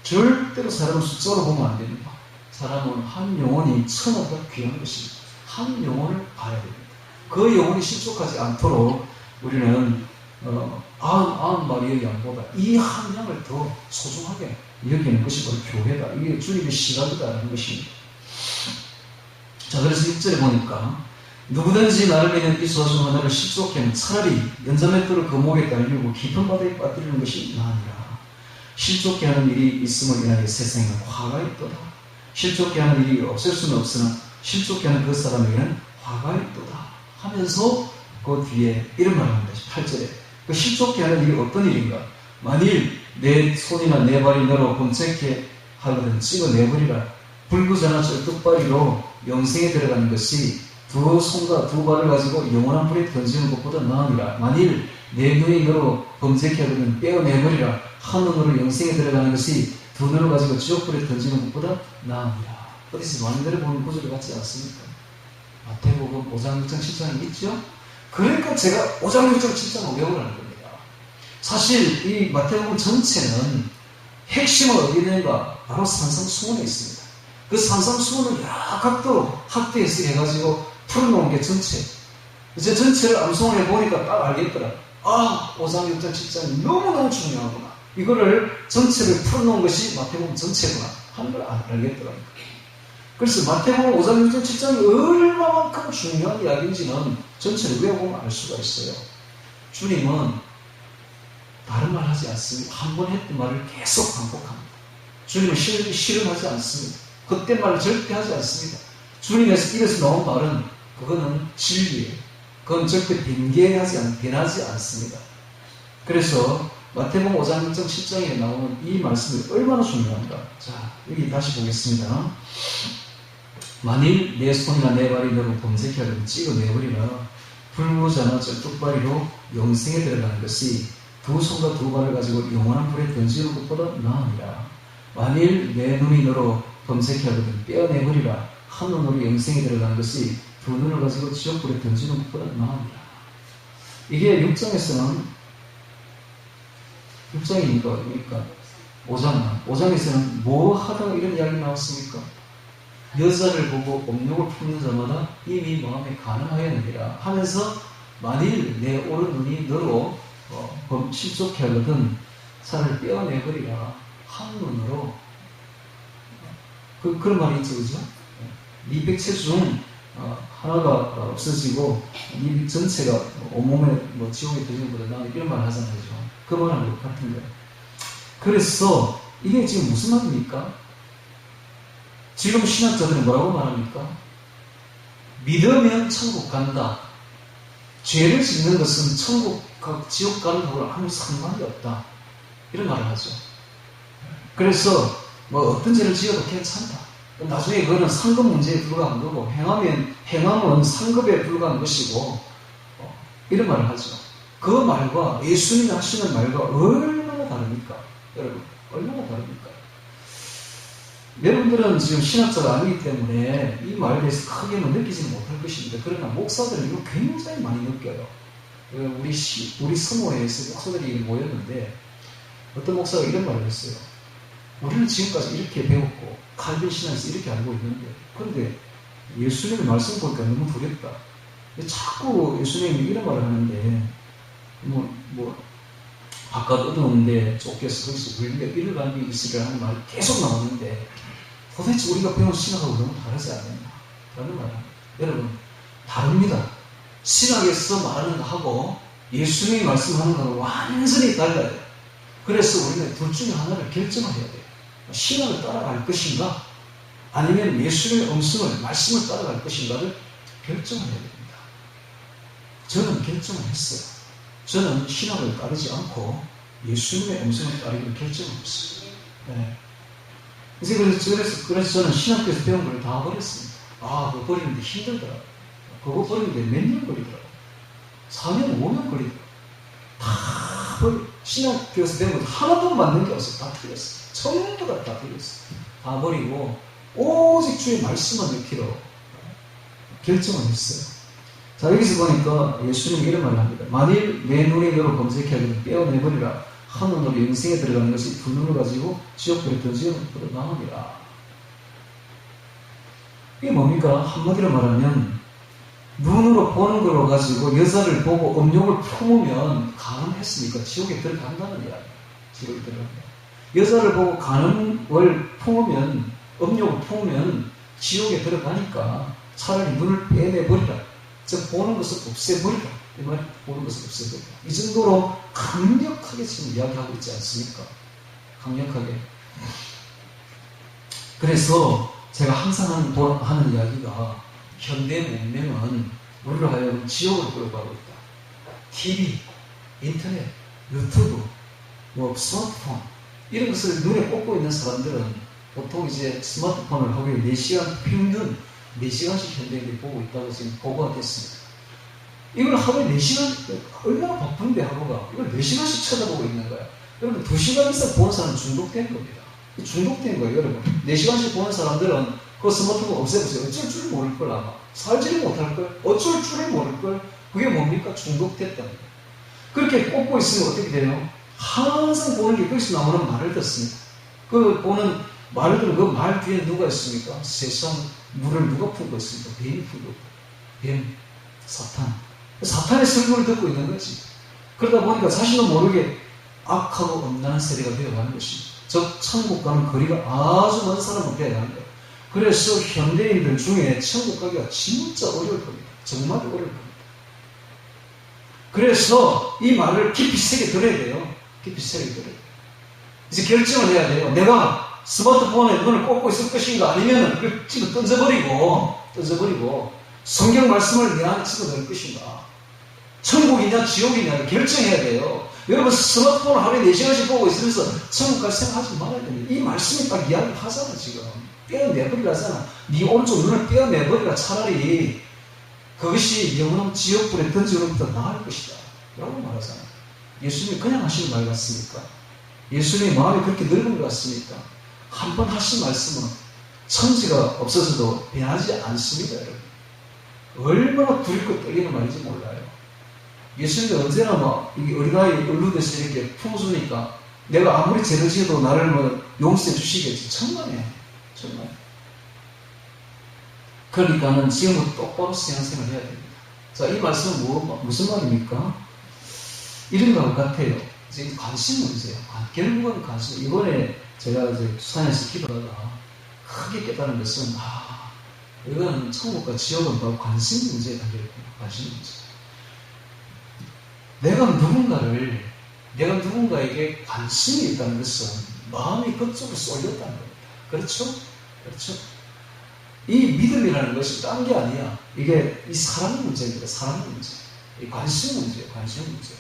절대로 사람을 숫자로 보면 안 됩니다. 사람은 한 영혼이 천하보다 귀한 것입니다. 한 영혼을 봐야 됩니다. 그 영혼이 실족하지 않도록 우리는 90마리의 양보다 이 한 양을 더 소중하게 여기는 것이 바로 교회다. 이게 주님의 시각이다라는 것입니다. 자, 그래서 6절에 보니까 누구든지 나를 믿는 이 소중 하나를 실족해 하면 차라리 연자맷돌을 그 목에 달리고 깊은 바다에 빠뜨리는 것이 나으니라. 실족해 하는 일이 있음을 인하여 세상에 화가 있도다. 실족해 하는 일이 없을 수는 없으나 실족해 하는 그 사람에게는 화가 있도다 하면서 그 뒤에 이런 말을 합니다. 8절에 그 실족해 하는 일이 어떤 일인가? 만일 내 손이나 내 발이 너로 범죄케 하거든 찍어내버리라. 불구자나 절뚝발이로 영생에 들어가는 것이 두 손과 두 발을 가지고 영원한 불에 던지는 것보다 나으니라. 만일 내 눈이 너로 범죄케 하거든 빼어내버리라. 한 눈으로 영생에 들어가는 것이 두 눈을 가지고 지옥불에 던지는 것보다 나으니라. 어디서 많이들 보는 구절을 같지 않습니까? 마태복음 5장 6장 7장이 있죠? 그러니까 제가 5장 6장 7장을 외우라는 겁니다. 사실 이 마태복음 전체는 핵심은 어디에 있는가? 바로 산상수훈에 있습니다. 그 산상수훈을 여러 각도로 학대 해석해가지고 풀어놓은 게 전체. 이제 전체를 암송을 해보니까 딱 알겠더라. 5장 6장 7장이 너무너무 중요하구나. 이거를 전체를 풀어놓은 것이 마태복음 전체구나 하는 걸 알겠더라고요. 그래서 마태복음 5장 6장 7장이 얼마만큼 중요한 이야기인지는 전체를 외워보면 알 수가 있어요. 주님은 다른 말 하지 않습니다. 한 번 했던 말을 계속 반복합니다. 주님은 실험하지 않습니다. 그때 말을 절대 하지 않습니다. 주님에서 입에서 나온 말은 그거는 진리예요. 그건 절대 변하지 않습니다. 그래서 마태복음 5장 6장 7장에 나오는 이 말씀이 얼마나 중요한가. 자, 여기 다시 보겠습니다. 만일 내 손이나 내 발이 너로 범죄케 하려면 찍어내버리라. 불구자나 절뚝발이로 영생에 들어가는 것이 두 손과 두 발을 가지고 영원한 불에 던지는 것보다 나으니라. 만일 내 눈이 너로 범죄케 하거든 빼어내버리라. 한 눈으로 영생에 들어가는 것이 두 눈을 가지고 지옥불에 던지는 것보다 나으니라. 이게 6장에서는 6장이니까 5장에서는 뭐 하다가 이런 이야기 나왔습니까? 여자를 보고 업욕을 품는 자마다 이미 마음에 가늠하였느니라 하면서 만일 내 오른 눈이 너로 실족해 하거든 차라리 떼어내버리라. 한눈으로 그런 말이 있죠, 그죠? 네 백체 중 하나가 없어지고 네 전체가 온몸에 지옥에 들리는 것보다 나는 이런 말 하잖아요, 그죠? 그 말하는 것 같은데. 그래서 이게 지금 무슨 말입니까? 지금 신학자들은 뭐라고 말합니까? 믿으면 천국 간다. 죄를 짓는 것은 천국과 지옥 가는 거랑 아무 상관이 없다. 이런 말을 하죠. 그래서 어떤 죄를 지어도 괜찮다. 나중에 그거는 상급 문제에 불과한 거고 행함은 상급에 불과한 것이고 이런 말을 하죠. 그 말과 예수님이 하시는 말과 얼마나 다릅니까? 여러분 얼마나 다릅니까? 여러분들은 지금 신학자가 아니기 때문에 이 말에 대해서 크게는 느끼지는 못할 것입니다. 그러나 목사들은 이거 굉장히 많이 느껴요. 우리 서모에서 목사들이 모였는데 어떤 목사가 이런 말을 했어요. 우리는 지금까지 이렇게 배웠고 칼빈 신학에서 이렇게 알고 있는데 그런데 예수님의 말씀 보니까 너무 두렵다. 자꾸 예수님이 이런 말을 하는데 바깥 어두운데 쫓겨서 거기서 울며 이를 가는 게 있으리라 하는 말이 계속 나오는데 도대체 우리가 배운 신학하고 너무 다르지 않느냐 라는 말입니다. 여러분 다릅니다. 신학에서 말하는 거하고 예수님이 말씀하는 거는 완전히 달라요. 그래서 우리는 둘 중에 하나를 결정을 해야 돼요. 신학을 따라갈 것인가 아니면 예수님의 음성을 말씀을 따라갈 것인가를 결정을 해야 됩니다. 저는 결정을 했어요. 저는 신학을 따르지 않고 예수님의 음성을 따르기로 결정했습니다. 네. 그래서 저는 신학교에서 배운 걸 다 버렸습니다. 그거 버리는데 힘들더라고요. 그거 버리는데 몇 년 걸리더라고요. 4년, 5년 걸리더라고요. 다 신학교에서 배운 걸 하나도 맞는 게 없어요. 다 틀렸어요. 전부 다 틀렸어요. 다 버리고 오직 주의 말씀만 넣기로 결정을 했어요. 자, 여기서 보니까 예수님이 이런 말을 합니다. 만일 내 눈이 너로 검색해 하면 떼어내버리라. 한 눈으로 영생에 들어가는 것이 두 눈을 가지고 지옥불에 던지는 것보다 나으니라. 이게 뭡니까? 한마디로 말하면 눈으로 보는 걸로 가지고 여자를 보고 음욕을 품으면 가늠했으니까 지옥에 들어간다는 이야기예요. 지옥에 들어간다. 여자를 보고 가늠을 품으면 음욕을 품으면 지옥에 들어가니까 차라리 눈을 빼내버리라. 즉 보는 것을 없애버리라. 이 말이 보는 것을 없애버리라. 이 정도로 강력하게 지금 이야기하고 있지 않습니까? 강력하게. 그래서 제가 항상 하는 이야기가 현대 문명은 우리로 하여금 지옥으로 끌어가고 있다. TV, 인터넷, 유튜브, 스마트폰 이런 것을 눈에 꽂고 있는 사람들은 보통 이제 스마트폰을 하루에 4시간 평균 4시간씩 현대인들이 보고 있다고 지금 보고가 됐습니다. 이걸 하루에 4시간, 얼마나 바쁜데 하루가. 이걸 4시간씩 쳐다보고 있는 거야. 여러분 2시간 이상 보는 사람은 중독된 겁니다. 중독된 거예요, 여러분. 4시간씩 보는 사람들은 그 스마트폰 없애보세요. 어쩔 줄 모를걸 아마. 살지를 못할걸. 어쩔 줄을 모를걸. 그게 뭡니까? 중독됐다는 거예요. 그렇게 꽂고 있으면 어떻게 돼요? 항상 보는 게 거기서 나오는 말을 듣습니다. 그 보는 말을 듣는 그 말 뒤에 누가 있습니까? 세상 물을 누가 품고 있습니까? 뱀이 품고 있고. 뱀, 사탄. 사탄의 설교를 듣고 있는 거지. 그러다 보니까 자신도 모르게 악하고 음란한 세대가 되어가는 것입니다. 즉 천국과는 거리가 아주 먼 사람은 되어가는 거예요. 그래서 현대인들 중에 천국 가기가 진짜 어려울 겁니다. 정말 어려울 겁니다. 그래서 이 말을 깊이 새겨 들어야 돼요. 깊이 새겨 들어야 돼요. 이제 결정을 해야 돼요. 내가 스마트폰에 눈을 꽂고 있을 것인가 아니면 그걸 집어 던져버리고 성경 말씀을 내 안에 집어넣을 것인가. 천국이냐 지옥이냐를 결정해야 돼요. 여러분 스마트폰을 하루에 4시간씩 보고 있으면서 천국 갈 생각하지 말아야 됩니다. 이 말씀이 딱 이야기하잖아 지금. 떼어내버리라잖아. 네 오른쪽 눈을 떼어내버리라. 차라리 그것이 영원한 지옥불에 던지는 것보다 나을 것이다 라고 말하잖아. 예수님이 그냥 하시는 말 같습니까? 예수님의 마음이 그렇게 넓은 것 같습니까? 한 번 하신 말씀은 천지가 없어져도 변하지 않습니다, 여러분. 얼마나 두렵고 떨리는 말인지 몰라요. 예수님이 언제나 이게 어린아이 얼룩에서 이렇게 품어주니까 내가 아무리 죄를 지어도 나를 뭐 용서해 주시겠지. 천만에. 정말. 그러니까는 지금부터 똑바로 신앙생활을 해야 됩니다. 자, 이 말씀은 무슨 말입니까? 이런 것 같아요. 지금 관심 문제예요. 결국은 관심. 이번에 제가 이제 수산에서 기도하다가 크게 깨달은 것은, 이건 천국과 지옥은 바로 관심 문제에 달려있구나. 관심 문제. 내가 누군가에게 관심이 있다는 것은 마음이 그쪽으로 쏠렸다는 겁니다. 그렇죠? 그렇죠? 이 믿음이라는 것이 딴 게 아니야. 이게 이 사랑 문제입니다. 사랑 문제. 이 관심 문제예요. 관심 문제.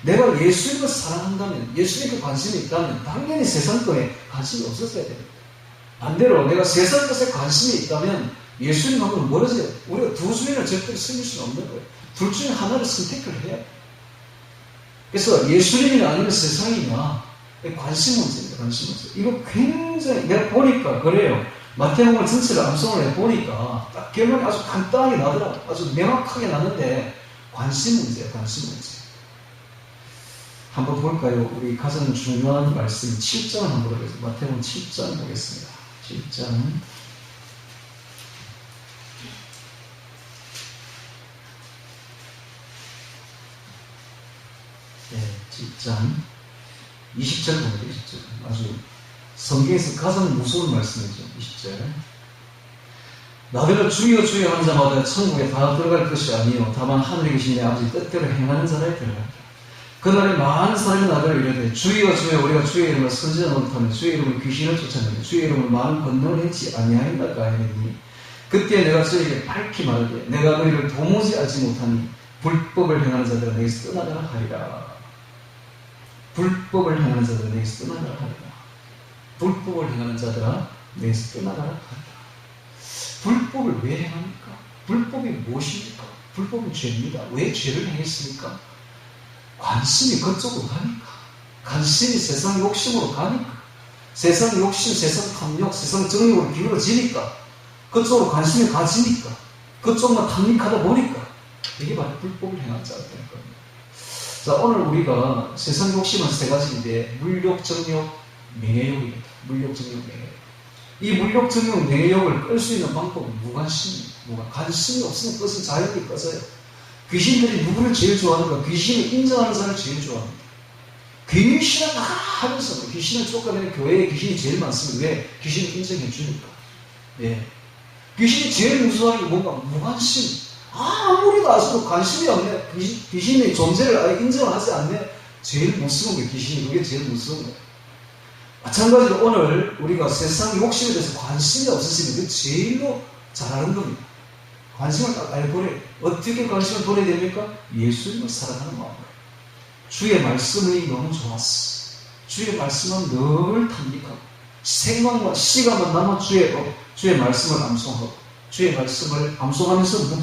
내가 예수님을 사랑한다면, 예수님께 관심이 있다면 당연히 세상 거에 관심이 없었어야 됩니다. 반대로 내가 세상 것에 관심이 있다면 예수님하고는 멀어져요. 우리가 두 주인을 절대로 섬길 수는 없는 거예요. 둘 중에 하나를 선택을 해야 돼요. 그래서 예수님이나 아니면 세상이나 관심 문제입니다. 관심 문제. 이거 굉장히 내가 보니까 그래요. 마태복음 전체를 암송을 해보니까 딱 결론이 아주 간단하게 나더라고요. 아주 명확하게 나는데 관심 문제예요. 관심 문제. 한번 볼까요? 우리 가장 중요한 말씀 7장 한번 보겠습니다. 마태복음 7장 보겠습니다. 7장. 네, 7장 20절 보면 20절. 아주 성경에서 가장 무서운 말씀이죠. 20절. 나더러 주여 주여 하는 자마다 천국에 다 들어갈 것이 아니요 다만 하늘에 계신 내 아버지 뜻대로 행하는 자라에 들어간다. 그날에 많은 사람이 나더러 이르되 주여 주여 우리가 주의 이름을 선지자 노릇하며 주의 이름을 귀신을 쫓았는데 주의 이름을 많은 권능을 했지 아니하였나이까 하니 그때 내가 저에게 밝히 말하되 내가 너희를 도무지 알지 못하니 불법을 행하는 자들아 내게서 떠나가라 하리라. 불법을 행하는 자들아 내게서 떠나가라 하리라. 불법을 행하는 자들아 내게서 떠나가라 하리라. 불법을 왜 행합니까? 불법이 무엇입니까? 불법은 죄입니다. 왜 죄를 행했습니까? 관심이 그쪽으로 가니까. 관심이 세상 욕심으로 가니까. 세상 욕심, 세상 탐욕, 세상 정욕으로 기울어지니까. 그쪽으로 관심이 가지니까. 그쪽만 탐닉하다 보니까. 이게 바로 불법을 행한 자가 되는 겁니다. 자, 오늘 우리가 세상 욕심은 세 가지인데 물욕, 정욕, 명예욕입니다. 물욕, 정욕, 명예욕. 이 물욕, 정욕, 명예욕을 끌 수 있는 방법은 무관심입니다. 관심이 없으면 끝은 자연히 꺼져요. 귀신들이 누구를 제일 좋아하는가? 귀신을 인정하는 사람을 제일 좋아합니다. 귀신을 막 하면서 귀신을 쫓아내는 교회에 귀신이 제일 많습니다. 왜? 귀신을 인정해 주니까. 예. 귀신이 제일 무서워하는 게 뭔가? 무관심. 아무리 나서도 관심이 없네. 귀신의 존재를 아예 인정하지 않네. 제일 무서운 게 귀신이. 그게 제일 무서운 거예요. 마찬가지로 오늘 우리가 세상 욕심에 대해서 관심이 없으시면 그게 제일로 잘하는 겁니다. 관심을 딱 알고래. 어떻게 관심을 보내야 됩니까? 예수님을 사랑하는 마음으로. 주의 말씀이 너무 좋았어. 주의 말씀은 늘 탐닉하고 생각만 시간만 남아 주의 말씀을 암송하고 주의 말씀을 암송하면서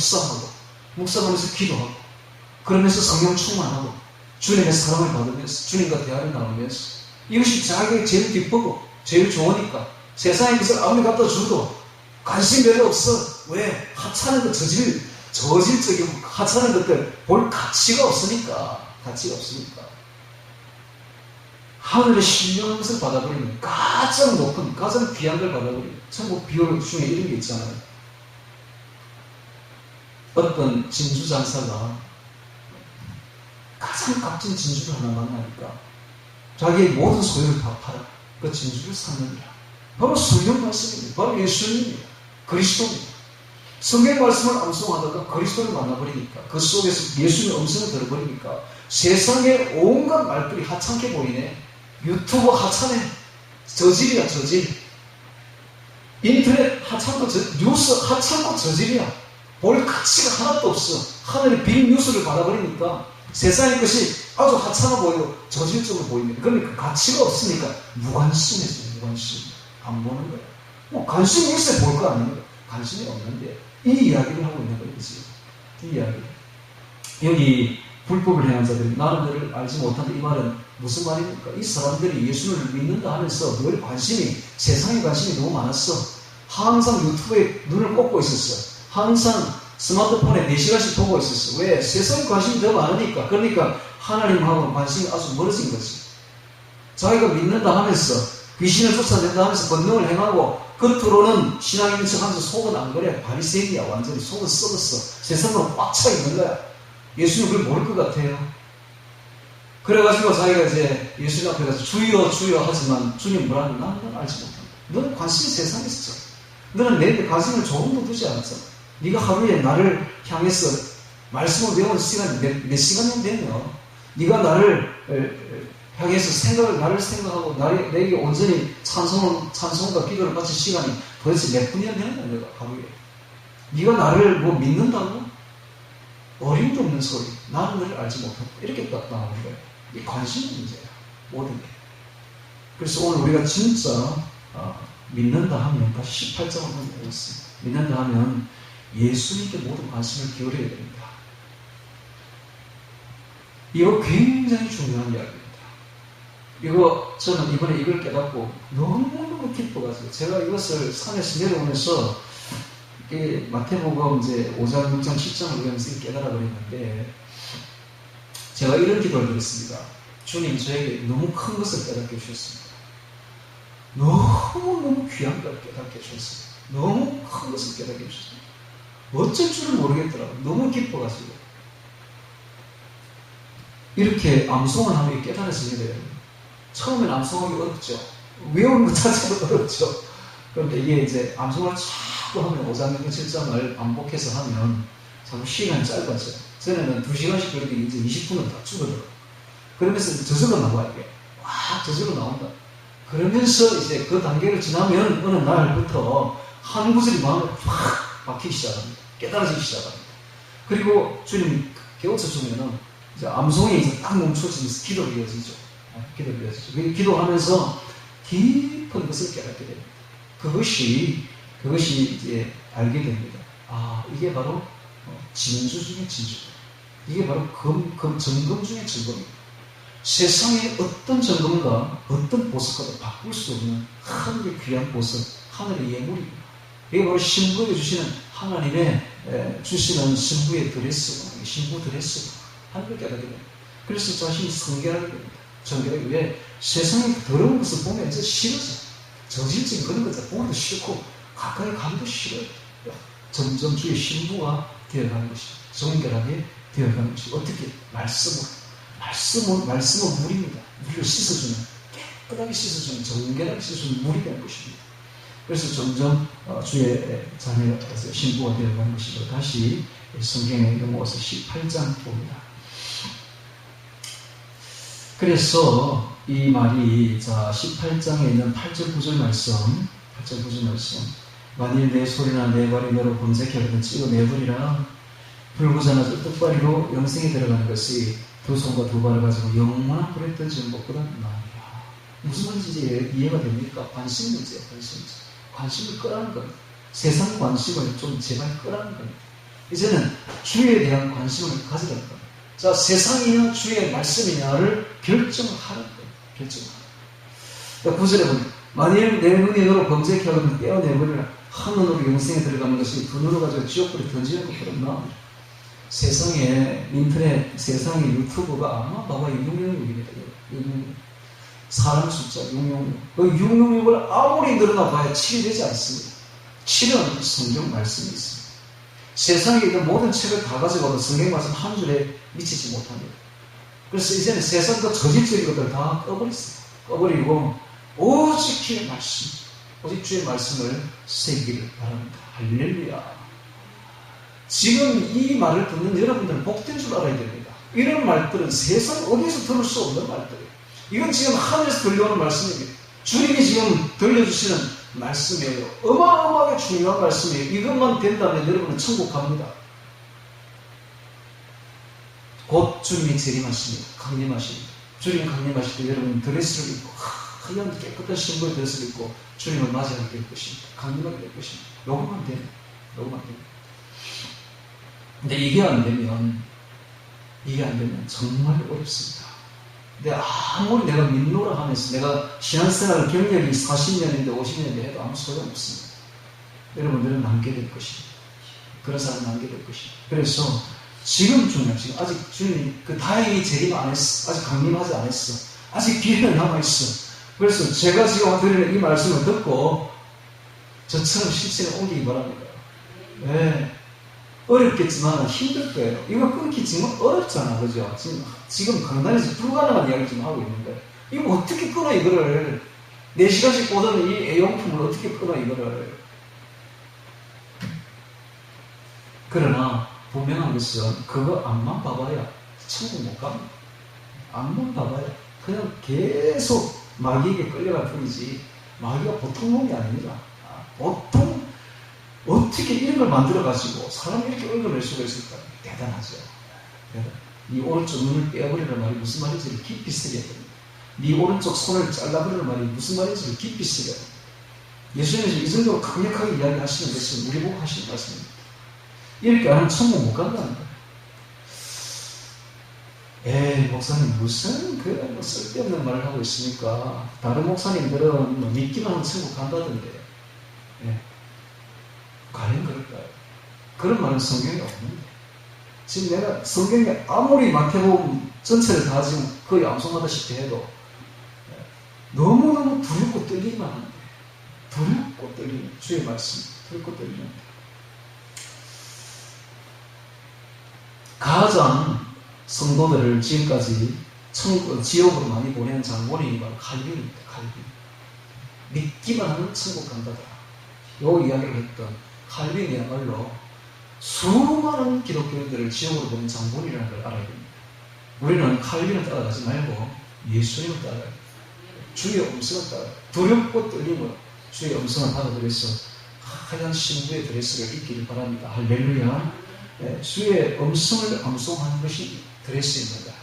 묵상하면서 기도하고 그러면서 성령 충만하고 주님의 사랑을 받으면서 주님과 대화를 나누면서 이것이 자기가 제일 기쁘고 제일 좋으니까 세상에 것을 아무리 갖다 줘도 관심 별로 없어. 왜? 하찮은 것 저질적이고 하찮은 것들 볼 가치가 없으니까. 하늘의 신령한 것을 받아버리면 가장 높은 가장 귀한 걸 받아버리면 천국 비율 중에 이런 게 있잖아요. 어떤 진주 장사가 가장 값진 진주를 하나 만나니까 자기의 모든 소유를 다 팔아 그 진주를 샀느니라. 바로 성경 말씀입니다. 바로 예수님입니다. 그리스도입니다. 성경 말씀을 암송하다가 그리스도를 만나버리니까 그 속에서 예수님의 음성을 들어버리니까 세상에 온갖 말들이 하찮게 보이네. 유튜브 하찮네. 저질이야 저질. 인터넷 하찮고 뉴스 하찮고 저질이야. 볼 가치가 하나도 없어. 하늘의 빈 뉴스를 받아버리니까 세상의 것이 아주 하찮아 보이고 저질적으로 보입니다. 그러니까 가치가 없으니까 무관심해져요. 무관심. 안 보는 거예요. 뭐 관심이 있어야 볼 거 아닙니까? 관심이 없는데 이 이야기를 하고 있는 거예요. 이 이야기. 여기 불법을 행한 자들이 나는 너를 알지 못한다. 이 말은 무슨 말입니까? 이 사람들이 예수를 믿는다 하면서 늘 세상에 관심이 너무 많았어. 항상 유튜브에 눈을 꽂고 있었어. 항상 스마트폰에 4시간씩 보고 있었어. 왜? 세상에 관심이 더 많으니까. 그러니까 하나님하고 관심이 아주 멀어진 거지. 자기가 믿는다 하면서 귀신을 쫓아낸다 하면서 권능을 행하고 겉으로는 신앙 있는 척하면서 속은 안 그래. 바리새인이야. 완전히 속은 썩었어. 세상으로 꽉 차 있는 거야. 예수님 그걸 모를 것 같아요. 그래가지고 자기가 이제 예수님 앞에 가서 주여 주여 하지만 주님 뭐라는 나는 알지 못한다. 너는 관심이 세상에 있었어. 너는 내 관심을 조금도 두지 않았잖아. 네가 하루에 나를 향해서 말씀을 외우는 시간이 몇 시간이 되며 네가 나를 향해서 나를 생각하고 내게 온전히 찬송과 기도를 바칠 시간이 도대체 몇 분이나 되느냐 내가 하루에. 네가 나를 뭐 믿는다고? 어림도 없는 소리. 나는 너를 알지 못하고 이렇게 딱 나오는 거예요. 이 관심의 문제야. 모든 게. 그래서 오늘 우리가 진짜 믿는다 하면 다시 18장을 한번 읽었습니다. 믿는다 하면 예수님께 모든 관심을 기울여야 됩니다. 이거 굉장히 중요한 이야기입니다. 이거 저는 이번에 이걸 깨닫고 너무너무 기뻐가지고 제가 이것을 산에서 내려오면서 마태복음 이제 5장, 6장, 10장을 보면서 깨달아 버렸는데 제가 이런 기도를 드렸습니다. 주님 저에게 너무 큰 것을 깨닫게 해주셨습니다. 너무너무 귀한 걸 깨닫게 해주셨습니다. 너무 큰 것을 깨닫게 해주셨습니다. 어쩔 줄을 모르겠더라고요. 너무 기뻐가지고 이렇게 암송을 하면 깨달아지게 돼요. 처음엔 암송하기 어렵죠. 외우는 것 자체도 어렵죠. 그런데 이게 이제 암송을 자꾸 하면 5장, 7장을 반복해서 하면 자꾸 시간이 짧아져요. 전에는 2시간씩 그렇게 이제 20분은 다 줄어들어요. 그러면서 저절로 나와 이게. 와, 저절로 나온다. 그러면서 이제 그 단계를 지나면 어느 날부터 한 구절이 마음에 확 박히기 시작합니다. 깨달아지기 시작합니다. 그리고 주님 깨우쳐 주면은 이제 암송이 이제 딱 멈춰지면서 기도가 이어지죠. 기도가 이어지죠. 기도하면서 깊은 것을 깨닫게 됩니다. 그것이 이제 알게 됩니다. 아, 이게 바로 진주 중에 진주. 이게 바로 점검 중에 점검입니다. 세상의 어떤 점검과 어떤 보석과도 바꿀 수 없는 하늘의 귀한 보석, 하늘의 예물입니다. 이게 바로 신부에게 주시는 하나님의 주시는 신부의 드레스구나, 신부 드레스구나 하는 걸 깨닫게 됩니다. 그래서 자신이 성결하게 됩니다. 성결하게 왜 세상의 더러운 것을 보면 이제 싫어져. 저질적인 그런 것들 보기도 싫고 가까이 가기도 싫어요. 점점 주의 신부가 되어가는 것이 정결하게 되어가는 것이 어떻게 말씀은 물입니다. 물을 씻어주는 깨끗하게 씻어주는 정결하게 씻어주는 물이 되는 것입니다. 그래서 점점 주의 자녀에서 신부가 되어가는 것이고 다시 성경에 넘어와서 18장 봅니다. 그래서 이 말이 18장에 있는 8절 9절 말씀 만일 내 소리나 내 말이 너로 범죄케 하거든 찍어내버리라. 불구자나 뜻발이로 영생에 들어가는 것이 두 손과 두 발을 가지고 영원한 불에 던지는 것보다 나으리라. 무슨 말인지 이제 이해가 됩니까? 관심 문제예요. 관심을 끄라는 겁니다. 세상 관심을 좀 제발 끄라는 겁니다. 이제는 주에 대한 관심을 가지라는 겁니다. 자, 세상이냐 주의 말씀이냐를 결정하라는 거예요. 결정하라. 9절에 보면 만일 내 눈이 너로 범죄케 하거든 떼어내버리라. 한 눈으로 영생에 들어가는 것이 두 눈으로 가지고 지옥불에 던지는 것보다 나으리라. 세상에 인터넷, 세상에 유튜브가 아마 봐봐 666입니다. 사람 숫자 666. 그 666을 아무리 늘어나 봐야 7이 되지 않습니다. 7은 성경 말씀이 있습니다. 세상에 있는 모든 책을 다 가져가도 성경 말씀 한 줄에 미치지 못합니다. 그래서 이제는 세상 그 저질적인 것들 다 꺼버리고 오직 주의 말씀, 오직 주의 말씀을 새기를 바랍니다. 할렐루야. 지금 이 말을 듣는 여러분들은 복된 줄 알아야 됩니다. 이런 말들은 세상 어디에서 들을 수 없는 말들이에요. 이건 지금 하늘에서 들려오는 말씀입니다. 주님이 지금 들려주시는 말씀이에요. 어마어마하게 중요한 말씀이에요. 이것만 된다면 여러분은 천국 갑니다. 곧 주님이 재림하십니다. 강림하십니다. 주님 강림하실 때 여러분 드레스를 입고 하얀 깨끗한 신부의 드레스를 입고 주님을 맞이하게 될 것입니다. 강림하게 될 것입니다. 요것만 되면 근데 이게 안 되면 정말 어렵습니다. 근데 아무리 내가 믿노라 하면서 내가 신앙생활 경력이 40년인데 50년인데 해도 아무 소용없습니다. 여러분들은 남게 될 것입니다. 그런 사람은 남게 될 것입니다. 그래서 지금 아직 주님 다행히 재림 안 했어. 아직 강림하지 않았어. 아직 기회는 남아있어. 그래서 제가 지금 드리는 이 말씀을 듣고 저처럼 실천에 옮기기 바랍니다. 네. 어렵겠지만 힘들 거예요. 이거 끊기 정말 어렵잖아. 그죠? 지금 강단에서 불가능한 이야기를 좀 하고 있는데 이거 어떻게 끊어 이거를 4시간씩 보던 이 애용품을 어떻게 끊어 이거를. 그러나 분명한 것은 그거 앞만 봐봐야 천국 못 갑니다. 앞만 봐봐야 그냥 계속 마귀에게 끌려갈 뿐이지 마귀가 보통 놈이 아닙니다. 보통 어떻게 이런 걸 만들어가지고 사람이 이렇게 얼굴을 수가 있을까? 대단하죠. 네 오른쪽 눈을 떼어버리는 말이 무슨 말인지를 깊이 새겨야 됩니다. 네 오른쪽 손을 잘라버리는 말이 무슨 말인지를 깊이 새겨야 됩니다. 예수님이 이 정도로 강력하게 이야기하시는 것은 우리 보고 하시는 말씀입니다. 이렇게 안 하면 천국 못 간다는 거예요. 에이, 목사님 무슨 그 쓸데없는 말을 하고 있습니까? 다른 목사님들은 믿기만 하면 천국 간다던데. 예. 과연 그럴까요? 그런 말은 성경에 없는데. 지금 내가 성경에 아무리 마태복음 전체를 다 지금 거의 암송하다시피 해도 너무너무 두렵고 떨리기만 하는데. 두렵고 떨리는 주의 말씀, 두렵고 떨리는 가장 성도들을 지금까지 지옥으로 많이 보낸 장본인이 바로 칼빈입니다. 칼빈. 믿기만 하면 천국 간다더라. 요 이야기를 했던 칼빈이야말로 수많은 기독교인들을 지옥으로 보낸 장본이라는 걸 알아야 됩니다. 우리는 칼빈을 따라가지 말고 예수님을 따라가야 됩니다. 주의 음성을 따라 두렵고 떨림으로 주의 음성을 받아들여서 하얀 신부의 드레스를 입기를 바랍니다. 할렐루야. 네, 주의 음성을 암송하는 것이 드레스입니다.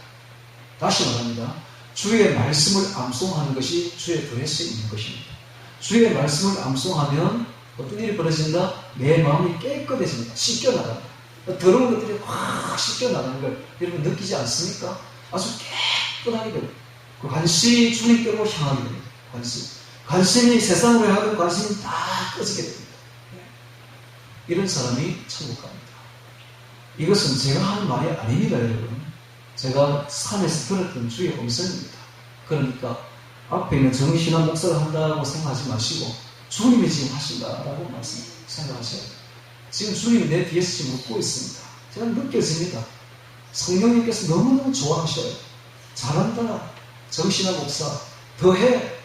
다시 말합니다. 주의 말씀을 암송하는 것이 주의 드레스에 있는 것입니다. 주의 말씀을 암송하면 어떤 일이 벌어진다? 내 마음이 깨끗해집니다. 씻겨나간다. 더러운 것들이 확 씻겨나가는 걸 여러분 느끼지 않습니까? 아주 깨끗하게 됩니다. 관심이 주님께로 향하게 됩니다. 관심이 세상으로 향하는 관심이 다 꺼지게 됩니다. 이런 사람이 천국 갑니다. 이것은 제가 하는 말이 아닙니다, 여러분. 제가 산에서 들었던 주의 음성입니다. 그러니까 앞에 있는 정신한 목사를 한다고 생각하지 마시고 주님이 지금 하신다라고 생각하셔야 돼요. 지금 주님이 내 뒤에서 지금 웃고 있습니다. 제가 느껴집니다. 성령님께서 너무너무 좋아하셔요. 잘한다, 정신한 목사. 더해.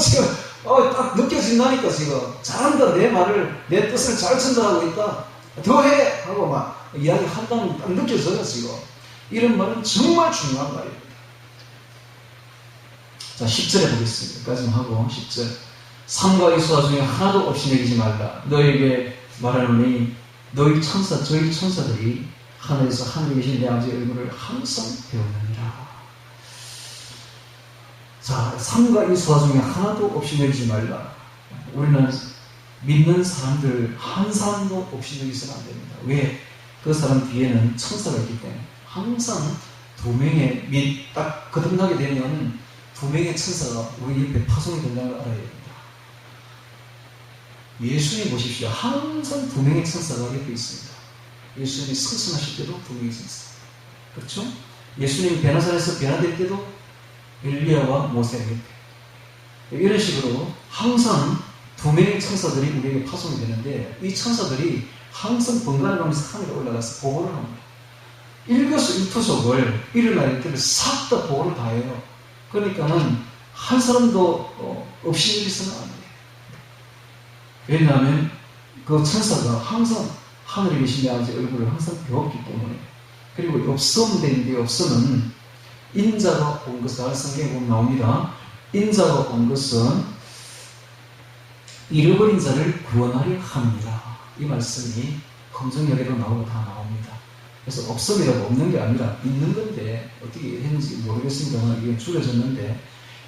지금 딱 느껴진다니까 지금. 잘한다, 내 말을, 내 뜻을 잘 전달하고 있다. 더해! 하고 막 이야기 한다는 딱 느껴져요, 지금. 이런 말은 정말 중요한 말입니다. 자, 10절에 보겠습니다. 여기까지 하고, 10절. 삼가 이수와 중에 하나도 없이 내리지 말라. 너에게 말하노니, 저희 천사들이 하늘에서 하늘에 계신 내 아버지의 얼굴을 항상 배우느니라. 자, 삼가 이수와 중에 하나도 없이 내리지 말라. 우리는 믿는 사람들 한 사람도 없이 내리서는 안 됩니다. 왜? 그 사람 뒤에는 천사가 있기 때문에 항상 두 명의 딱 거듭나게 되면 두 명의 천사가 우리 옆에 파송이 된다는 걸 알아야 됩니다. 예수님 보십시오. 항상 두 명의 천사가 옆에 있습니다. 예수님이 승천하실 때도 두 명의 천사. 그렇죠? 예수님이 베나사렛에서 변화될 때도 엘리야와 모세 옆에. 이런 식으로 항상 두 명의 천사들이 우리에게 파송이 되는데 이 천사들이 항상 번갈아 가면서 하늘에 올라가서 보고를 합니다. 일거수일투족을 일어날 때를 싹 다 보고를 다 해요. 그러니까는 한 사람도 없이 일어서는 안 돼요. 왜냐하면 그 천사가 항상 하늘에 계신 내 아버지 얼굴을 항상 배웠기 때문에. 그리고 엽섬 되는데 엽섬은 인자가 온 것을 성경에 보면 나옵니다. 인자가 온 것은 잃어버린 자를 구원하려 합니다. 이 말씀이 검정역에도 나오고 다 나옵니다. 그래서 없음이라고 없는 게 아니라 있는 건데 어떻게 했는지 모르겠습니다만 이게 줄여졌는데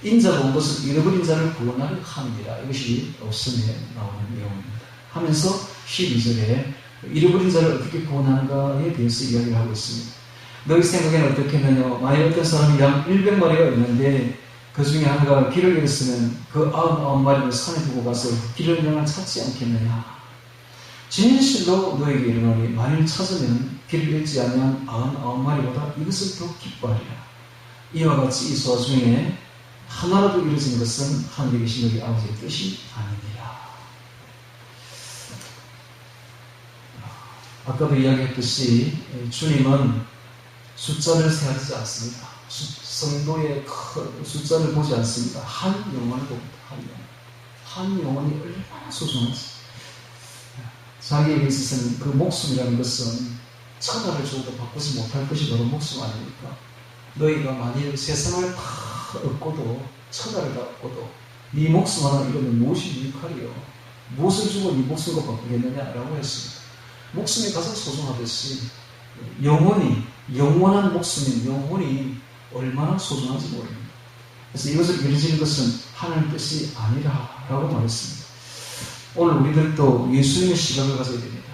인자가 온 것은 잃어버린 자를 구원하려 합니다. 이것이 없음에 나오는 내용입니다. 하면서 12절에 잃어버린 자를 어떻게 구원하는가에 대해서 이야기를 하고 있습니다. 너희 생각에는 어떻게 하느냐? 만약 어떤 사람이 양 100마리가 있는데 그 중에 하나가 길을 잃었으면 그 99마리를 산에 두고 가서 길을 영을 찾지 않겠느냐? 진실로 너에게 이르노니 만일 찾으면 길을 잃지 않으면 99마리보다 이것을 더 기뻐하리라. 이와 같이 이 소화 중에 하나라도 이루어진 것은 하늘에 계신 우리 아버지의 뜻이 아니니라. 아까도 이야기했듯이 주님은 숫자를 세하지 않습니다. 성도의 숫자를 보지 않습니다. 한 영혼을 봅니다. 한 영혼이 얼마나 소중한지. 자기에게 있어서는 그 목숨이라는 것은 천하를 줘도 바꾸지 못할 것이 바로 목숨 아닙니까? 너희가 만일 세상을 다 얻고도 천하를 다 얻고도 네 목숨 하나 잃으면 무엇이 유익하리요? 무엇을 주고 네 목숨과 바꾸겠느냐라고 했습니다. 목숨이 가장 소중하듯이 영원한 목숨인 영혼이 얼마나 소중한지 모릅니다. 그래서 이것을 이루어지는 것은 하나님 뜻이 아니라라고 말했습니다. 오늘 우리들도 예수님의 시각을 가져야 됩니다.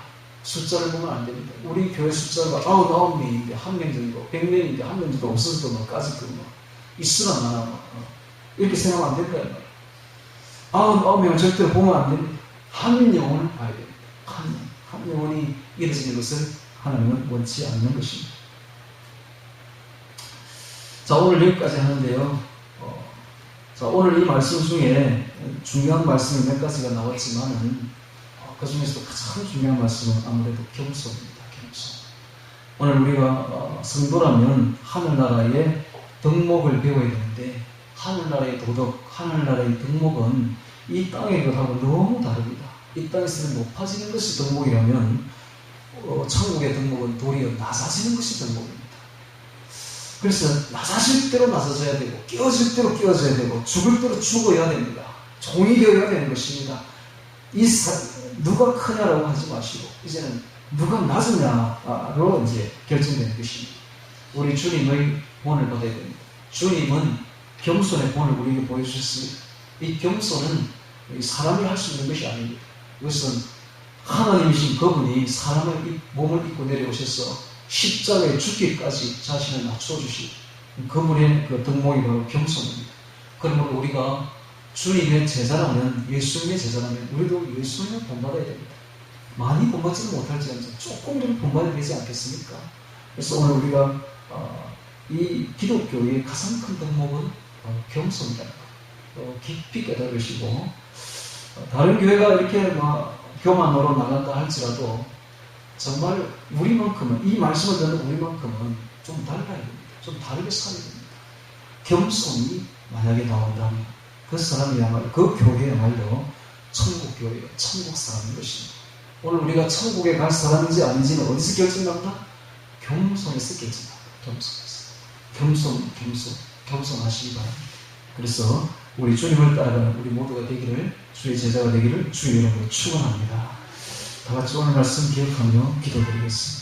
숫자를 보면 안 됩니다. 우리 교회 숫자가 99명인데 1명 정도, 100명인데 1명 정도 없어서 뭐 까짓 뭐 있으나 마나 이렇게 생각하면 안 된다. 99명을 절대로 보면 안 됩니다. 한 영혼을 봐야 됩니다. 한 영혼이 이루어지는 것을 하나님은 원치 않는 것입니다. 자, 오늘 여기까지 하는데요. 자, 오늘 이 말씀 중에 중요한 말씀이 몇 가지가 나왔지만은 그 중에서도 가장 중요한 말씀은 아무래도 겸손입니다. 겸손. 오늘 우리가 성도라면 하늘나라의 덕목을 배워야 되는데 하늘나라의 도덕, 하늘나라의 덕목은 이 땅의 것하고 너무 다릅니다. 이 땅에서는 높아지는 것이 덕목이라면 천국의 덕목은 도리어 낮아지는 것이 덕목입니다. 그래서 낮아질 대로 낮아져야 되고 끼어질 대로 끼어져야 되고 죽을 대로 죽어야 됩니다. 종이 되어야 되는 것입니다. 누가 크냐라고 하지 마시고 이제는 누가 낮으냐로 이제 결정되는 것입니다. 우리 주님의 본을 받아야 됩니다. 주님은 겸손의 본을 우리에게 보여주셨습니다. 이 겸손은 사람이 할 수 있는 것이 아닙니다. 이것은 하나님이신 그분이 사람의 몸을 입고 내려오셔서 십자가에 죽기까지 자신을 낮춰주시고 그분의 그 덕목이 바로 겸손입니다. 그러므로 우리가 주님의 제자라면, 예수님의 제자라면 우리도 예수님을 본받아야 됩니다. 많이 본받지는 못할지언정 조금이라도 본받아야 되지 않겠습니까? 그래서 오늘 우리가 이 기독교의 가장 큰 덕목은 겸손이다. 깊이 깨달으시고 다른 교회가 이렇게 교만으로 나간다 할지라도 정말 우리만큼은, 이 말씀을 듣는 우리만큼은 좀 달라야 됩니다. 좀 다르게 살아야 됩니다. 겸손이 만약에 나온다면 그 사람이야말로, 그 교회야말로 천국교회요, 천국 사람인 것입니다. 오늘 우리가 천국에 갈 사람인지 아닌지는 어디서 결정난다? 겸손에서 결정난다. 겸손하시기 바랍니다. 그래서 우리 주님을 따라가는 우리 모두가 되기를, 주의 제자가 되기를 주의 이름으로 축원합니다. 다 같이 오늘 말씀 기억하며 기도드리겠습니다.